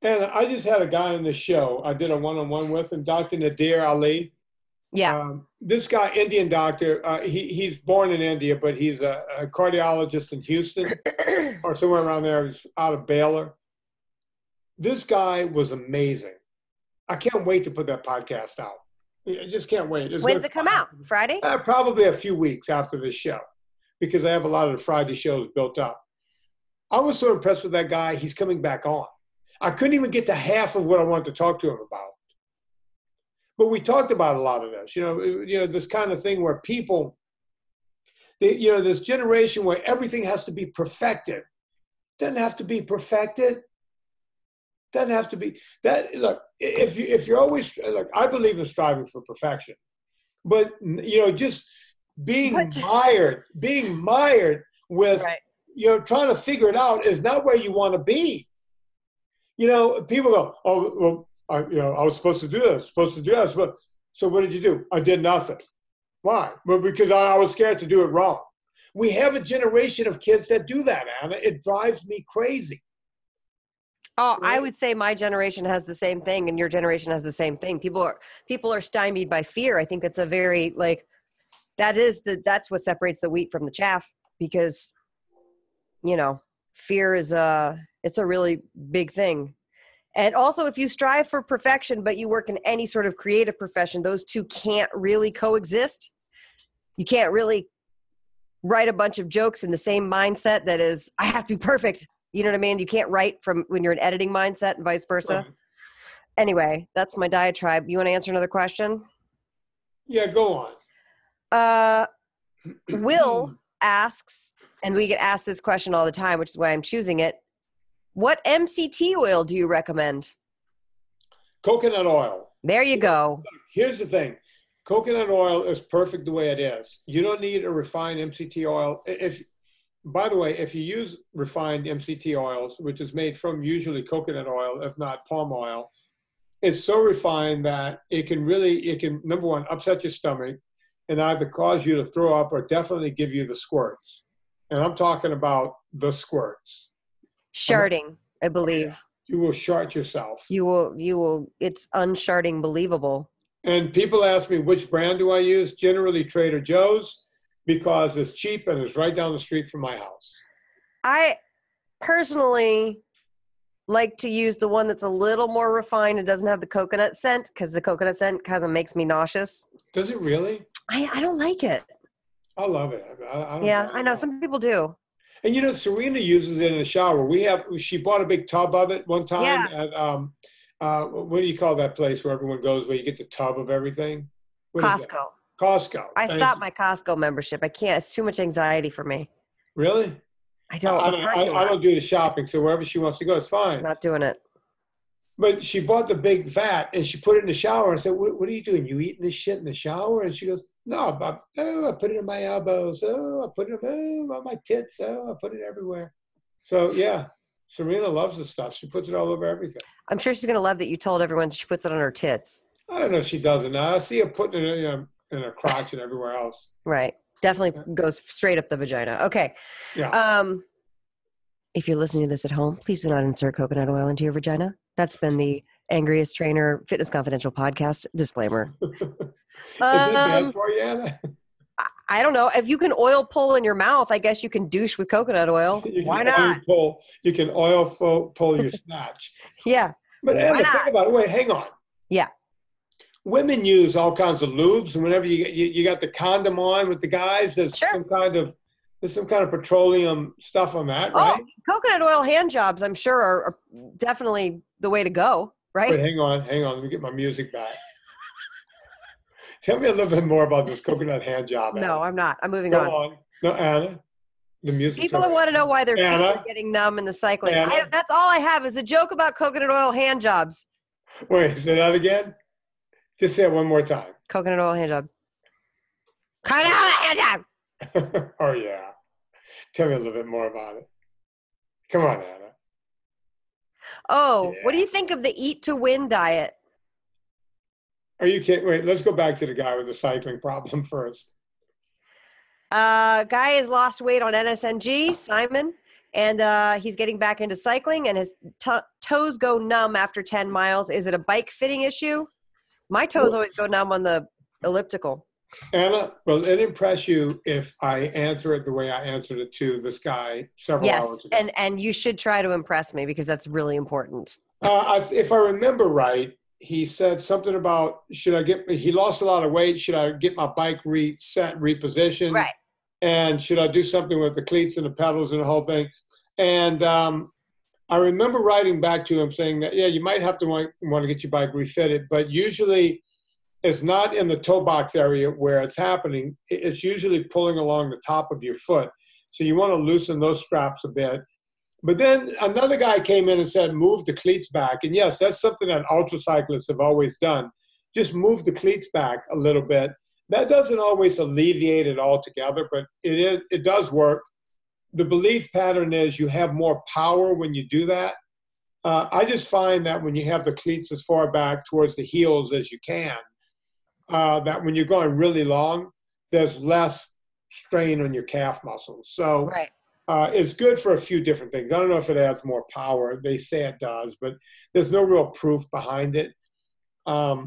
And I just had a guy on the show I did a one-on-one with him, Dr. Nadir Ali. Yeah. this guy, Indian doctor, he's born in India, but he's a cardiologist in Houston or somewhere around there. He's out of Baylor. This guy was amazing. I can't wait to put that podcast out. I just can't wait. When's it come out? Friday? Probably a few weeks after this show, because I have a lot of the Friday shows built up. I was so impressed with that guy. He's coming back on. I couldn't even get to half of what I wanted to talk to him about. But we talked about a lot of this, this kind of thing where people, this generation where everything has to be perfected. Doesn't have to be perfected. Doesn't have to be that. Look, if you're always, look, I believe in striving for perfection, but just being mired with, right. Trying to figure it out is not where you want to be. People go, oh, well, I was supposed to do this, but so what did you do? I did nothing. Why? Well, because I was scared to do it wrong. We have a generation of kids that do that, Anna. It drives me crazy. Oh, right? I would say my generation has the same thing, and your generation has the same thing. People are stymied by fear. I think it's a very that's what separates the wheat from the chaff, because fear is it's a really big thing. And also, if you strive for perfection, but you work in any sort of creative profession, those two can't really coexist. You can't really write a bunch of jokes in the same mindset that is, I have to be perfect. You know what I mean? You can't write from when you're in editing mindset and vice versa. Right. Anyway, that's my diatribe. You want to answer another question? Yeah, go on. Will asks, and we get asked this question all the time, which is why I'm choosing it. What MCT oil do you recommend? Coconut oil. There you go. Here's the thing. Coconut oil is perfect the way it is. You don't need a refined MCT oil. By the way, if you use refined MCT oils, which is made from usually coconut oil, if not palm oil, it's so refined that it can, number one, upset your stomach and either cause you to throw up or definitely give you the squirts. And I'm talking about the squirts. Sharting, I believe. You will shart yourself. You will, it's unsharting believable. And people ask me, which brand do I use? Generally Trader Joe's, because it's cheap and it's right down the street from my house. I personally like to use the one that's a little more refined and doesn't have the coconut scent, because the coconut scent kind of makes me nauseous. Does it really? I don't like it. I love it. I know. Some people do. And Serena uses it in the shower. She bought a big tub of it one time at what do you call that place where everyone goes where you get the tub of everything? Costco. Costco. I stopped my Costco membership. I can't. It's too much anxiety for me. Really? I don't. I don't do the shopping, so wherever she wants to go, it's fine. Not doing it. But she bought the big vat and she put it in the shower. I said, what are you doing? You eating this shit in the shower? And she goes, no, Bob. Oh, I put it in my elbows. Oh, I put it on my tits. Oh, I put it everywhere. So, yeah, Serena loves this stuff. She puts it all over everything. I'm sure she's going to love that you told everyone she puts it on her tits. I don't know if she does it now. I see her putting it in her crotch and everywhere else. Right. Definitely goes straight up the vagina. Okay. Yeah. If you're listening to this at home, please do not insert coconut oil into your vagina. That's been the Angriest Trainer Fitness Confidential podcast disclaimer. Is it bad for you, Anna? I don't know. If you can oil pull in your mouth, I guess you can douche with coconut oil. Why not? You can oil pull your snatch. Yeah. But Anna, think about it. Wait, hang on. Yeah. Women use all kinds of lubes, and whenever you got the condom on with the guys, there's some kind of petroleum stuff on that, right? Oh, coconut oil hand jobs, I'm sure, are definitely the way to go, right? Wait, hang on. Let me get my music back. Tell me a little bit more about this coconut hand job, Anna. No, I'm not. I'm moving on. Go on. No, Anna. The music. People want to know why their feet are getting numb in the cycling. That's all I have is a joke about coconut oil hand jobs. Wait, say that again? Just say it one more time. Coconut oil hand jobs. Coconut oil hand job. Oh, yeah. Tell me a little bit more about it. Come on, Anna. Oh, yeah. What do you think of the Eat to Win diet? Are you kidding? Wait, let's go back to the guy with the cycling problem first. Guy has lost weight on NSNG, Simon, and he's getting back into cycling, and his toes go numb after 10 miles. Is it a bike fitting issue? My toes always go numb on the elliptical. Anna, will it impress you if I answer it the way I answered it to this guy several Yes, hours ago? and you should try to impress me because that's really important. If I remember right, he said something about he lost a lot of weight. Should I get my bike reset, repositioned? Right. And should I do something with the cleats and the pedals and the whole thing? And I remember writing back to him saying that, yeah, you might have to want to get your bike refitted, but usually it's not in the toe box area where it's happening. It's usually pulling along the top of your foot. So you want to loosen those straps a bit. But then another guy came in and said, move the cleats back. And yes, that's something that ultra cyclists have always done. Just move the cleats back a little bit. That doesn't always alleviate it altogether, but it does work. The belief pattern is you have more power when you do that. I just find that when you have the cleats as far back towards the heels as you can, that when you're going really long, there's less strain on your calf muscles. So Right. It's good for a few different things. I don't know if it adds more power. They say it does, but there's no real proof behind it. But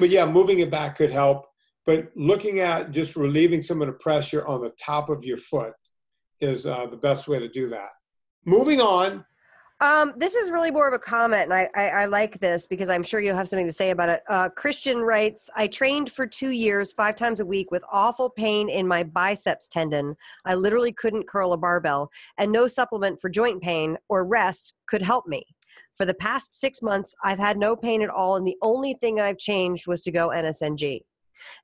yeah, moving it back could help. But looking at just relieving some of the pressure on the top of your foot is the best way to do that. Moving on. This is really more of a comment, and I like this because I'm sure you'll have something to say about it. Christian writes, I trained for 2 years, 5 times a week with awful pain in my biceps tendon. I literally couldn't curl a barbell, and no supplement for joint pain or rest could help me. For the past 6 months, I've had no pain at all, and the only thing I've changed was to go NSNG.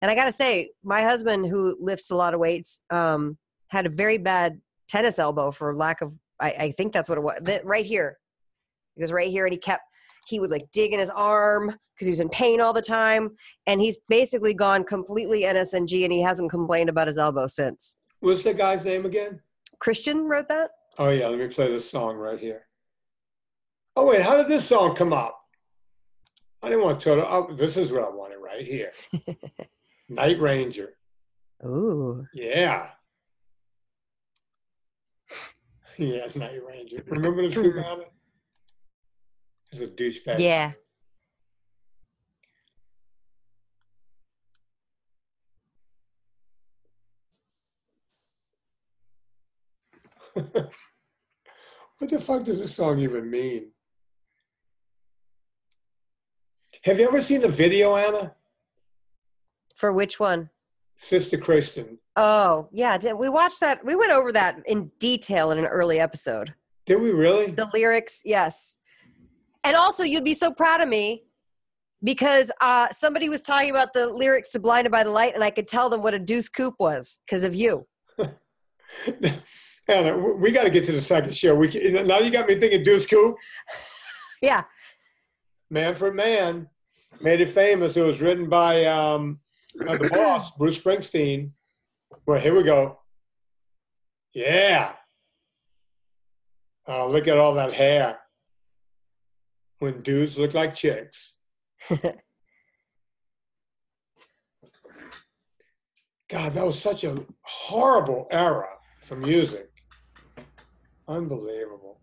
And I got to say, my husband, who lifts a lot of weights, had a very bad tennis elbow for lack of, I think that's what it was, right here. It was right here, and he would like dig in his arm because he was in pain all the time. And he's basically gone completely NSNG, and he hasn't complained about his elbow since. What's the guy's name again? Christian wrote that? Oh, yeah, let me play this song right here. Oh, wait, how did this song come up? I didn't want to turn it up. This is what I wanted right here. Night Ranger. Ooh. Yeah. Yeah, Night Ranger. Remember this group, Anna? He's a douchebag. Yeah. What the fuck does this song even mean? Have you ever seen the video, Anna? For which one? Sister Kristen. Oh, yeah. We watched that. We went over that in detail in an early episode. Did we really? The lyrics, yes. And also, you'd be so proud of me because somebody was talking about the lyrics to Blinded by the Light, and I could tell them what a deuce coupe was because of you. Anna, we got to get to the second show. Now you got me thinking deuce coupe. Yeah. Man for Man made it famous. It was written by the boss, Bruce Springsteen. Well, here we go. Yeah. Oh, look at all that hair. When dudes look like chicks. God, that was such a horrible era for music. Unbelievable.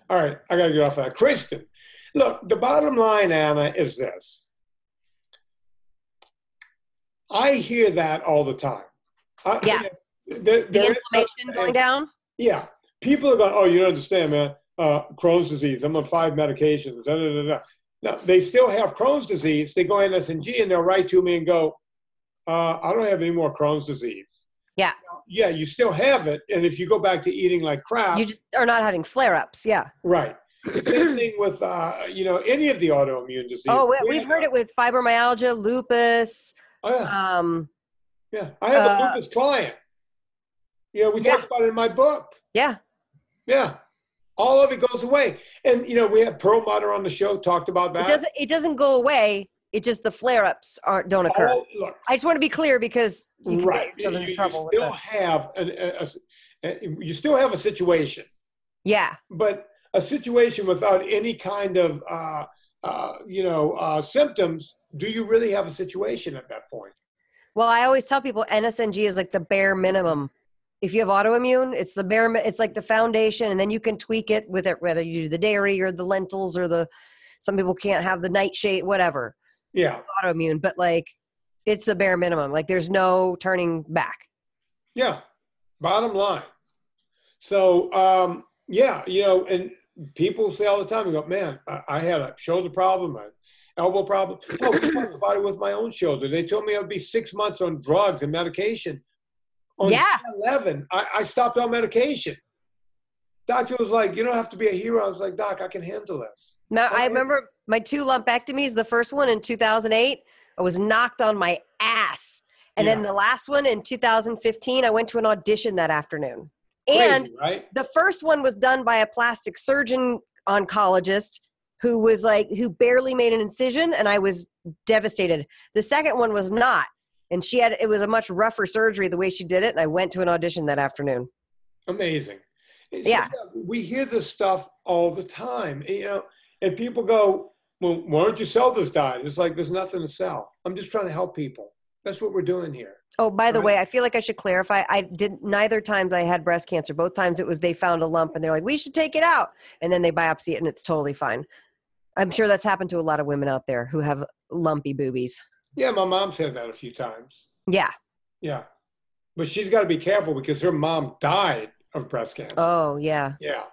All right, I got to get off that. Kristen, look, the bottom line, Anna, is this. I hear that all the time. Yeah. The inflammation going down? Yeah. People are going, oh, you don't understand, man. Crohn's disease. I'm on 5 medications. Da, da, da, da. Now, they still have Crohn's disease. They go NSNG and they'll write to me and go, I don't have any more Crohn's disease. Yeah. Yeah, you still have it. And if you go back to eating like crap. You just are not having flare-ups. Yeah. Right. Same thing with, any of the autoimmune diseases. Oh, we've heard it with fibromyalgia, lupus. Oh, yeah. Yeah. I have a lupus client. We talked about it in my book. Yeah. Yeah. All of it goes away. And, we had Pearl Mutter on the show, talked about that. It doesn't go away. It just, the flare-ups don't occur. Look, I just want to be clear because you can right. get in trouble You with that. You still have a situation. Yeah. But a situation without any kind of, symptoms, do you really have a situation at that point? Well, I always tell people NSNG is like the bare minimum. If you have autoimmune, it's it's like the foundation, and then you can tweak it with it, whether you do the dairy or the lentils or some people can't have the nightshade, whatever. Yeah. Autoimmune, but like it's a bare minimum. Like there's no turning back. Yeah. Bottom line. So, yeah, and people say all the time, you go, man, I had a shoulder problem, an elbow problem. Oh, we talked about it with my own shoulder. They told me I'd be 6 months on drugs and medication. On 11, I stopped all medication. Doctor was like, you don't have to be a hero. I was like, Doc, I can handle this. Now, I remember my 2 lumpectomies, the first one in 2008, I was knocked on my ass. And then the last one in 2015, I went to an audition that afternoon. Crazy, and right? The first one was done by a plastic surgeon oncologist who barely made an incision, and I was devastated. The second one was not. And it was a much rougher surgery the way she did it, and I went to an audition that afternoon. Amazing. Yeah. We hear this stuff all the time, and people go, well, why don't you sell this diet? It's like, there's nothing to sell. I'm just trying to help people. That's what we're doing here. Oh, by the way, I feel like I should clarify. Neither times I had breast cancer. Both times it was they found a lump and they're like, we should take it out. And then they biopsy it and it's totally fine. I'm sure that's happened to a lot of women out there who have lumpy boobies. Yeah, my mom said that a few times. Yeah. Yeah. But she's got to be careful because her mom died of breast cancer. Oh, yeah. Yeah.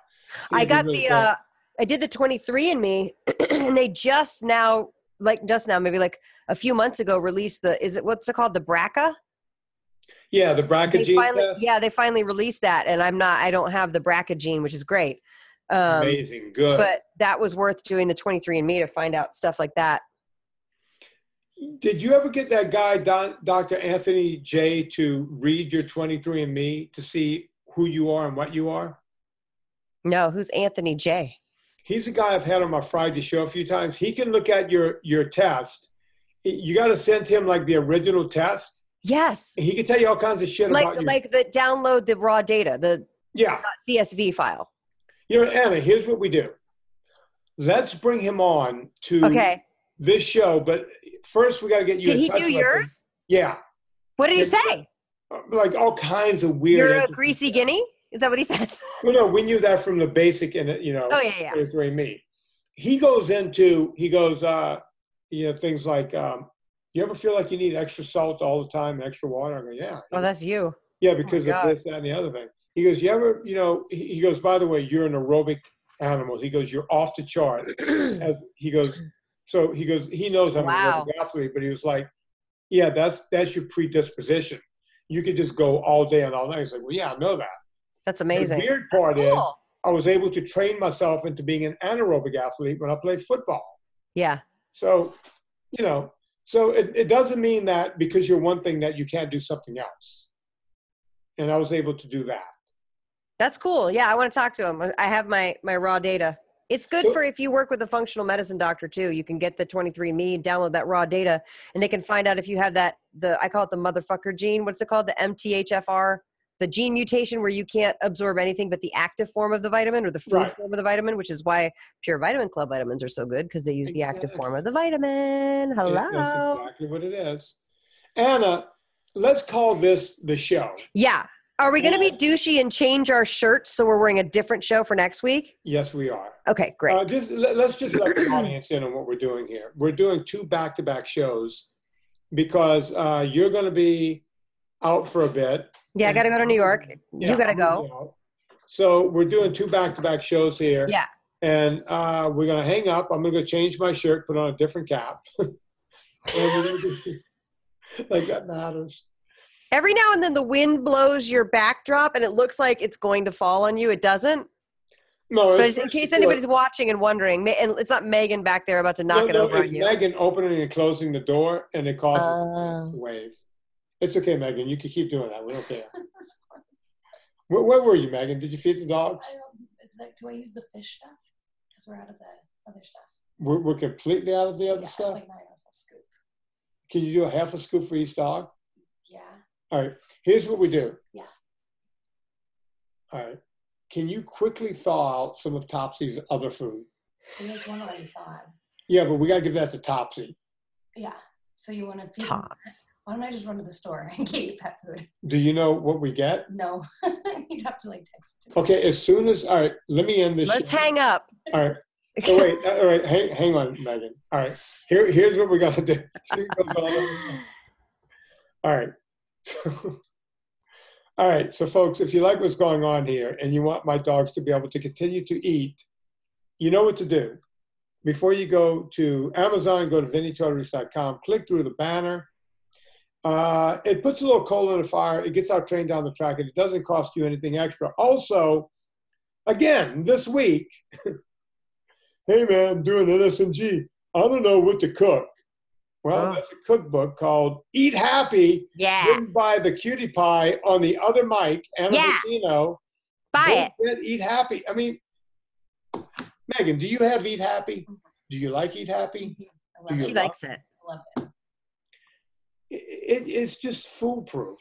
I did the 23andMe and they just now, maybe like a few months ago, released what's it called? The BRCA? Yeah, the BRCA gene test. Yeah, they finally released that, and I don't have the BRCA gene, which is great. Amazing, good. But that was worth doing the 23andMe to find out stuff like that. Did you ever get that guy, Dr. Anthony J, to read your 23andMe to see who you are and what you are? No, who's Anthony J? He's a guy I've had on my Friday show a few times. He can look at your test. You got to send him like the original test. Yes. And he can tell you all kinds of shit about you. Like download the raw data, the CSV file. Anna, here's what we do. Let's bring him on to this show, but first we got to get you. Did he do yours? Yeah. What did he say? Like all kinds of weird. You're a greasy guinea? Is that what he said? Well, no, we knew that from the basic and Oh yeah. 23andMe. He goes, things like, you ever feel like you need extra salt all the time, extra water? I go, yeah. Oh, that's you. Yeah, because of this, that, and the other thing. He goes, you ever, he goes, by the way, you're an aerobic animal. He goes, you're off the chart. He knows I'm an aerobic athlete, but he was like, yeah, that's your predisposition. You could just go all day and all night. He's like, well, yeah, I know that. That's amazing. The weird part is I was able to train myself into being an anaerobic athlete when I played football. Yeah. So, so it doesn't mean that because you're one thing that you can't do something else. And I was able to do that. That's cool. Yeah, I want to talk to him. I have my raw data. It's good for if you work with a functional medicine doctor too. You can get the 23andMe, download that raw data, and they can find out if you have I call it the motherfucker gene. What's it called? The MTHFR, the gene mutation where you can't absorb anything but the active form of the vitamin or the food form of the vitamin, which is why Pure Vitamin Club vitamins are so good because they use the active form of the vitamin. Hello. Yeah, that's exactly what it is. Anna, let's call this the show. Yeah. Are we going to be douchey and change our shirts so we're wearing a different show for next week? Yes, we are. Okay, great. Let's just let the audience in on what we're doing here. We're doing 2 back-to-back shows because you're going to be out for a bit. Yeah, I got to go to New York. You got to go. So we're doing 2 back-to-back shows here. Yeah. And we're going to hang up. I'm going to go change my shirt, put on a different cap. Like that matters. Every now and then the wind blows your backdrop and it looks like it's going to fall on you. It doesn't. No. But in case anybody's watching and wondering, and it's not Megan back there about to knock it over on you. Megan opening and closing the door and it causes waves. It's okay, Megan. You can keep doing that. We don't care. Where were you, Megan? Did you feed the dogs? Do I use the fish stuff? Because we're out of the other stuff. We're completely out of the other stuff? Like not enough a scoop. Can you do a half a scoop for each dog? Yeah. All right. Here's what we do. Yeah. All right. Can you quickly thaw out some of Topsy's other food? There's one already thawed. Yeah, but we got to give that to Topsy. Yeah. So you want to Tops. Why don't I just run to the store and get you pet food? Do you know what we get? No. You'd have to text it to me. Okay, all right, let me end this. Let's hang up. All right. Oh, wait. All right. Hang on, Megan. All right. Here's what we're going to do. All right. All right. So, folks, if you like what's going on here and you want my dogs to be able to continue to eat, you know what to do. Before you go to Amazon, go to VinnieTolerance.com, click through the banner. It puts a little coal in the fire. It gets our train down the track, and it doesn't cost you anything extra. Also, again, this week, hey, man, I'm doing NSMG. I don't know what to cook. Well, that's a cookbook called Eat Happy, written by the cutie pie on the other mic, Anna Vocino. Buy it. Get Eat Happy. I mean, Megan, do you have Eat Happy? Do you like Eat Happy? She likes it. I love it. It's just foolproof.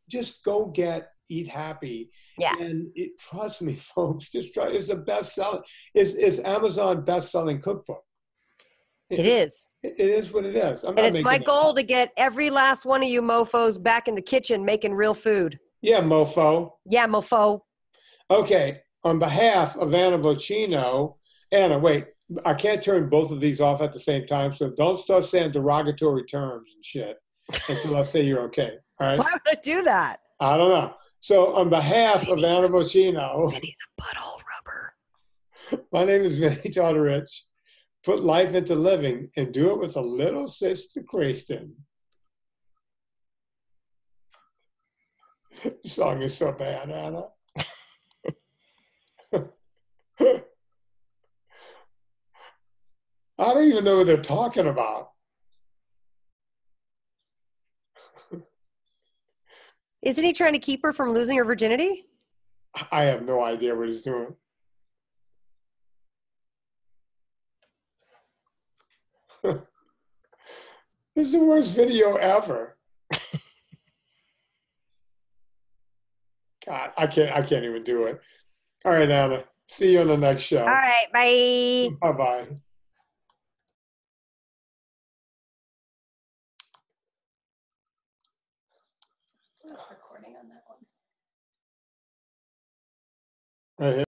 Just go get Eat Happy. Yeah. And trust me, folks, just try. It's the best selling. It's Amazon best selling cookbook. It is. It is what it is. And it's my goal to get every last one of you mofos back in the kitchen making real food. Yeah, mofo. Yeah, mofo. Okay. On behalf of Anna Vocino, Anna, wait, I can't turn both of these off at the same time, so don't start saying derogatory terms and shit until I say you're okay. All right? Why would I do that? I don't know. So on behalf of Anna Vocino, Vinnie's a butthole rubber. My name is Vinnie Todorich. Put life into living and do it with a little sister Kristen. The song is so bad, Anna. I don't even know what they're talking about. Isn't he trying to keep her from losing her virginity? I have no idea what he's doing. This is the worst video ever. God, I can't even do it. All right, Anna. See you on the next show. All right, bye. Bye-bye. Stop recording on that one. Right here.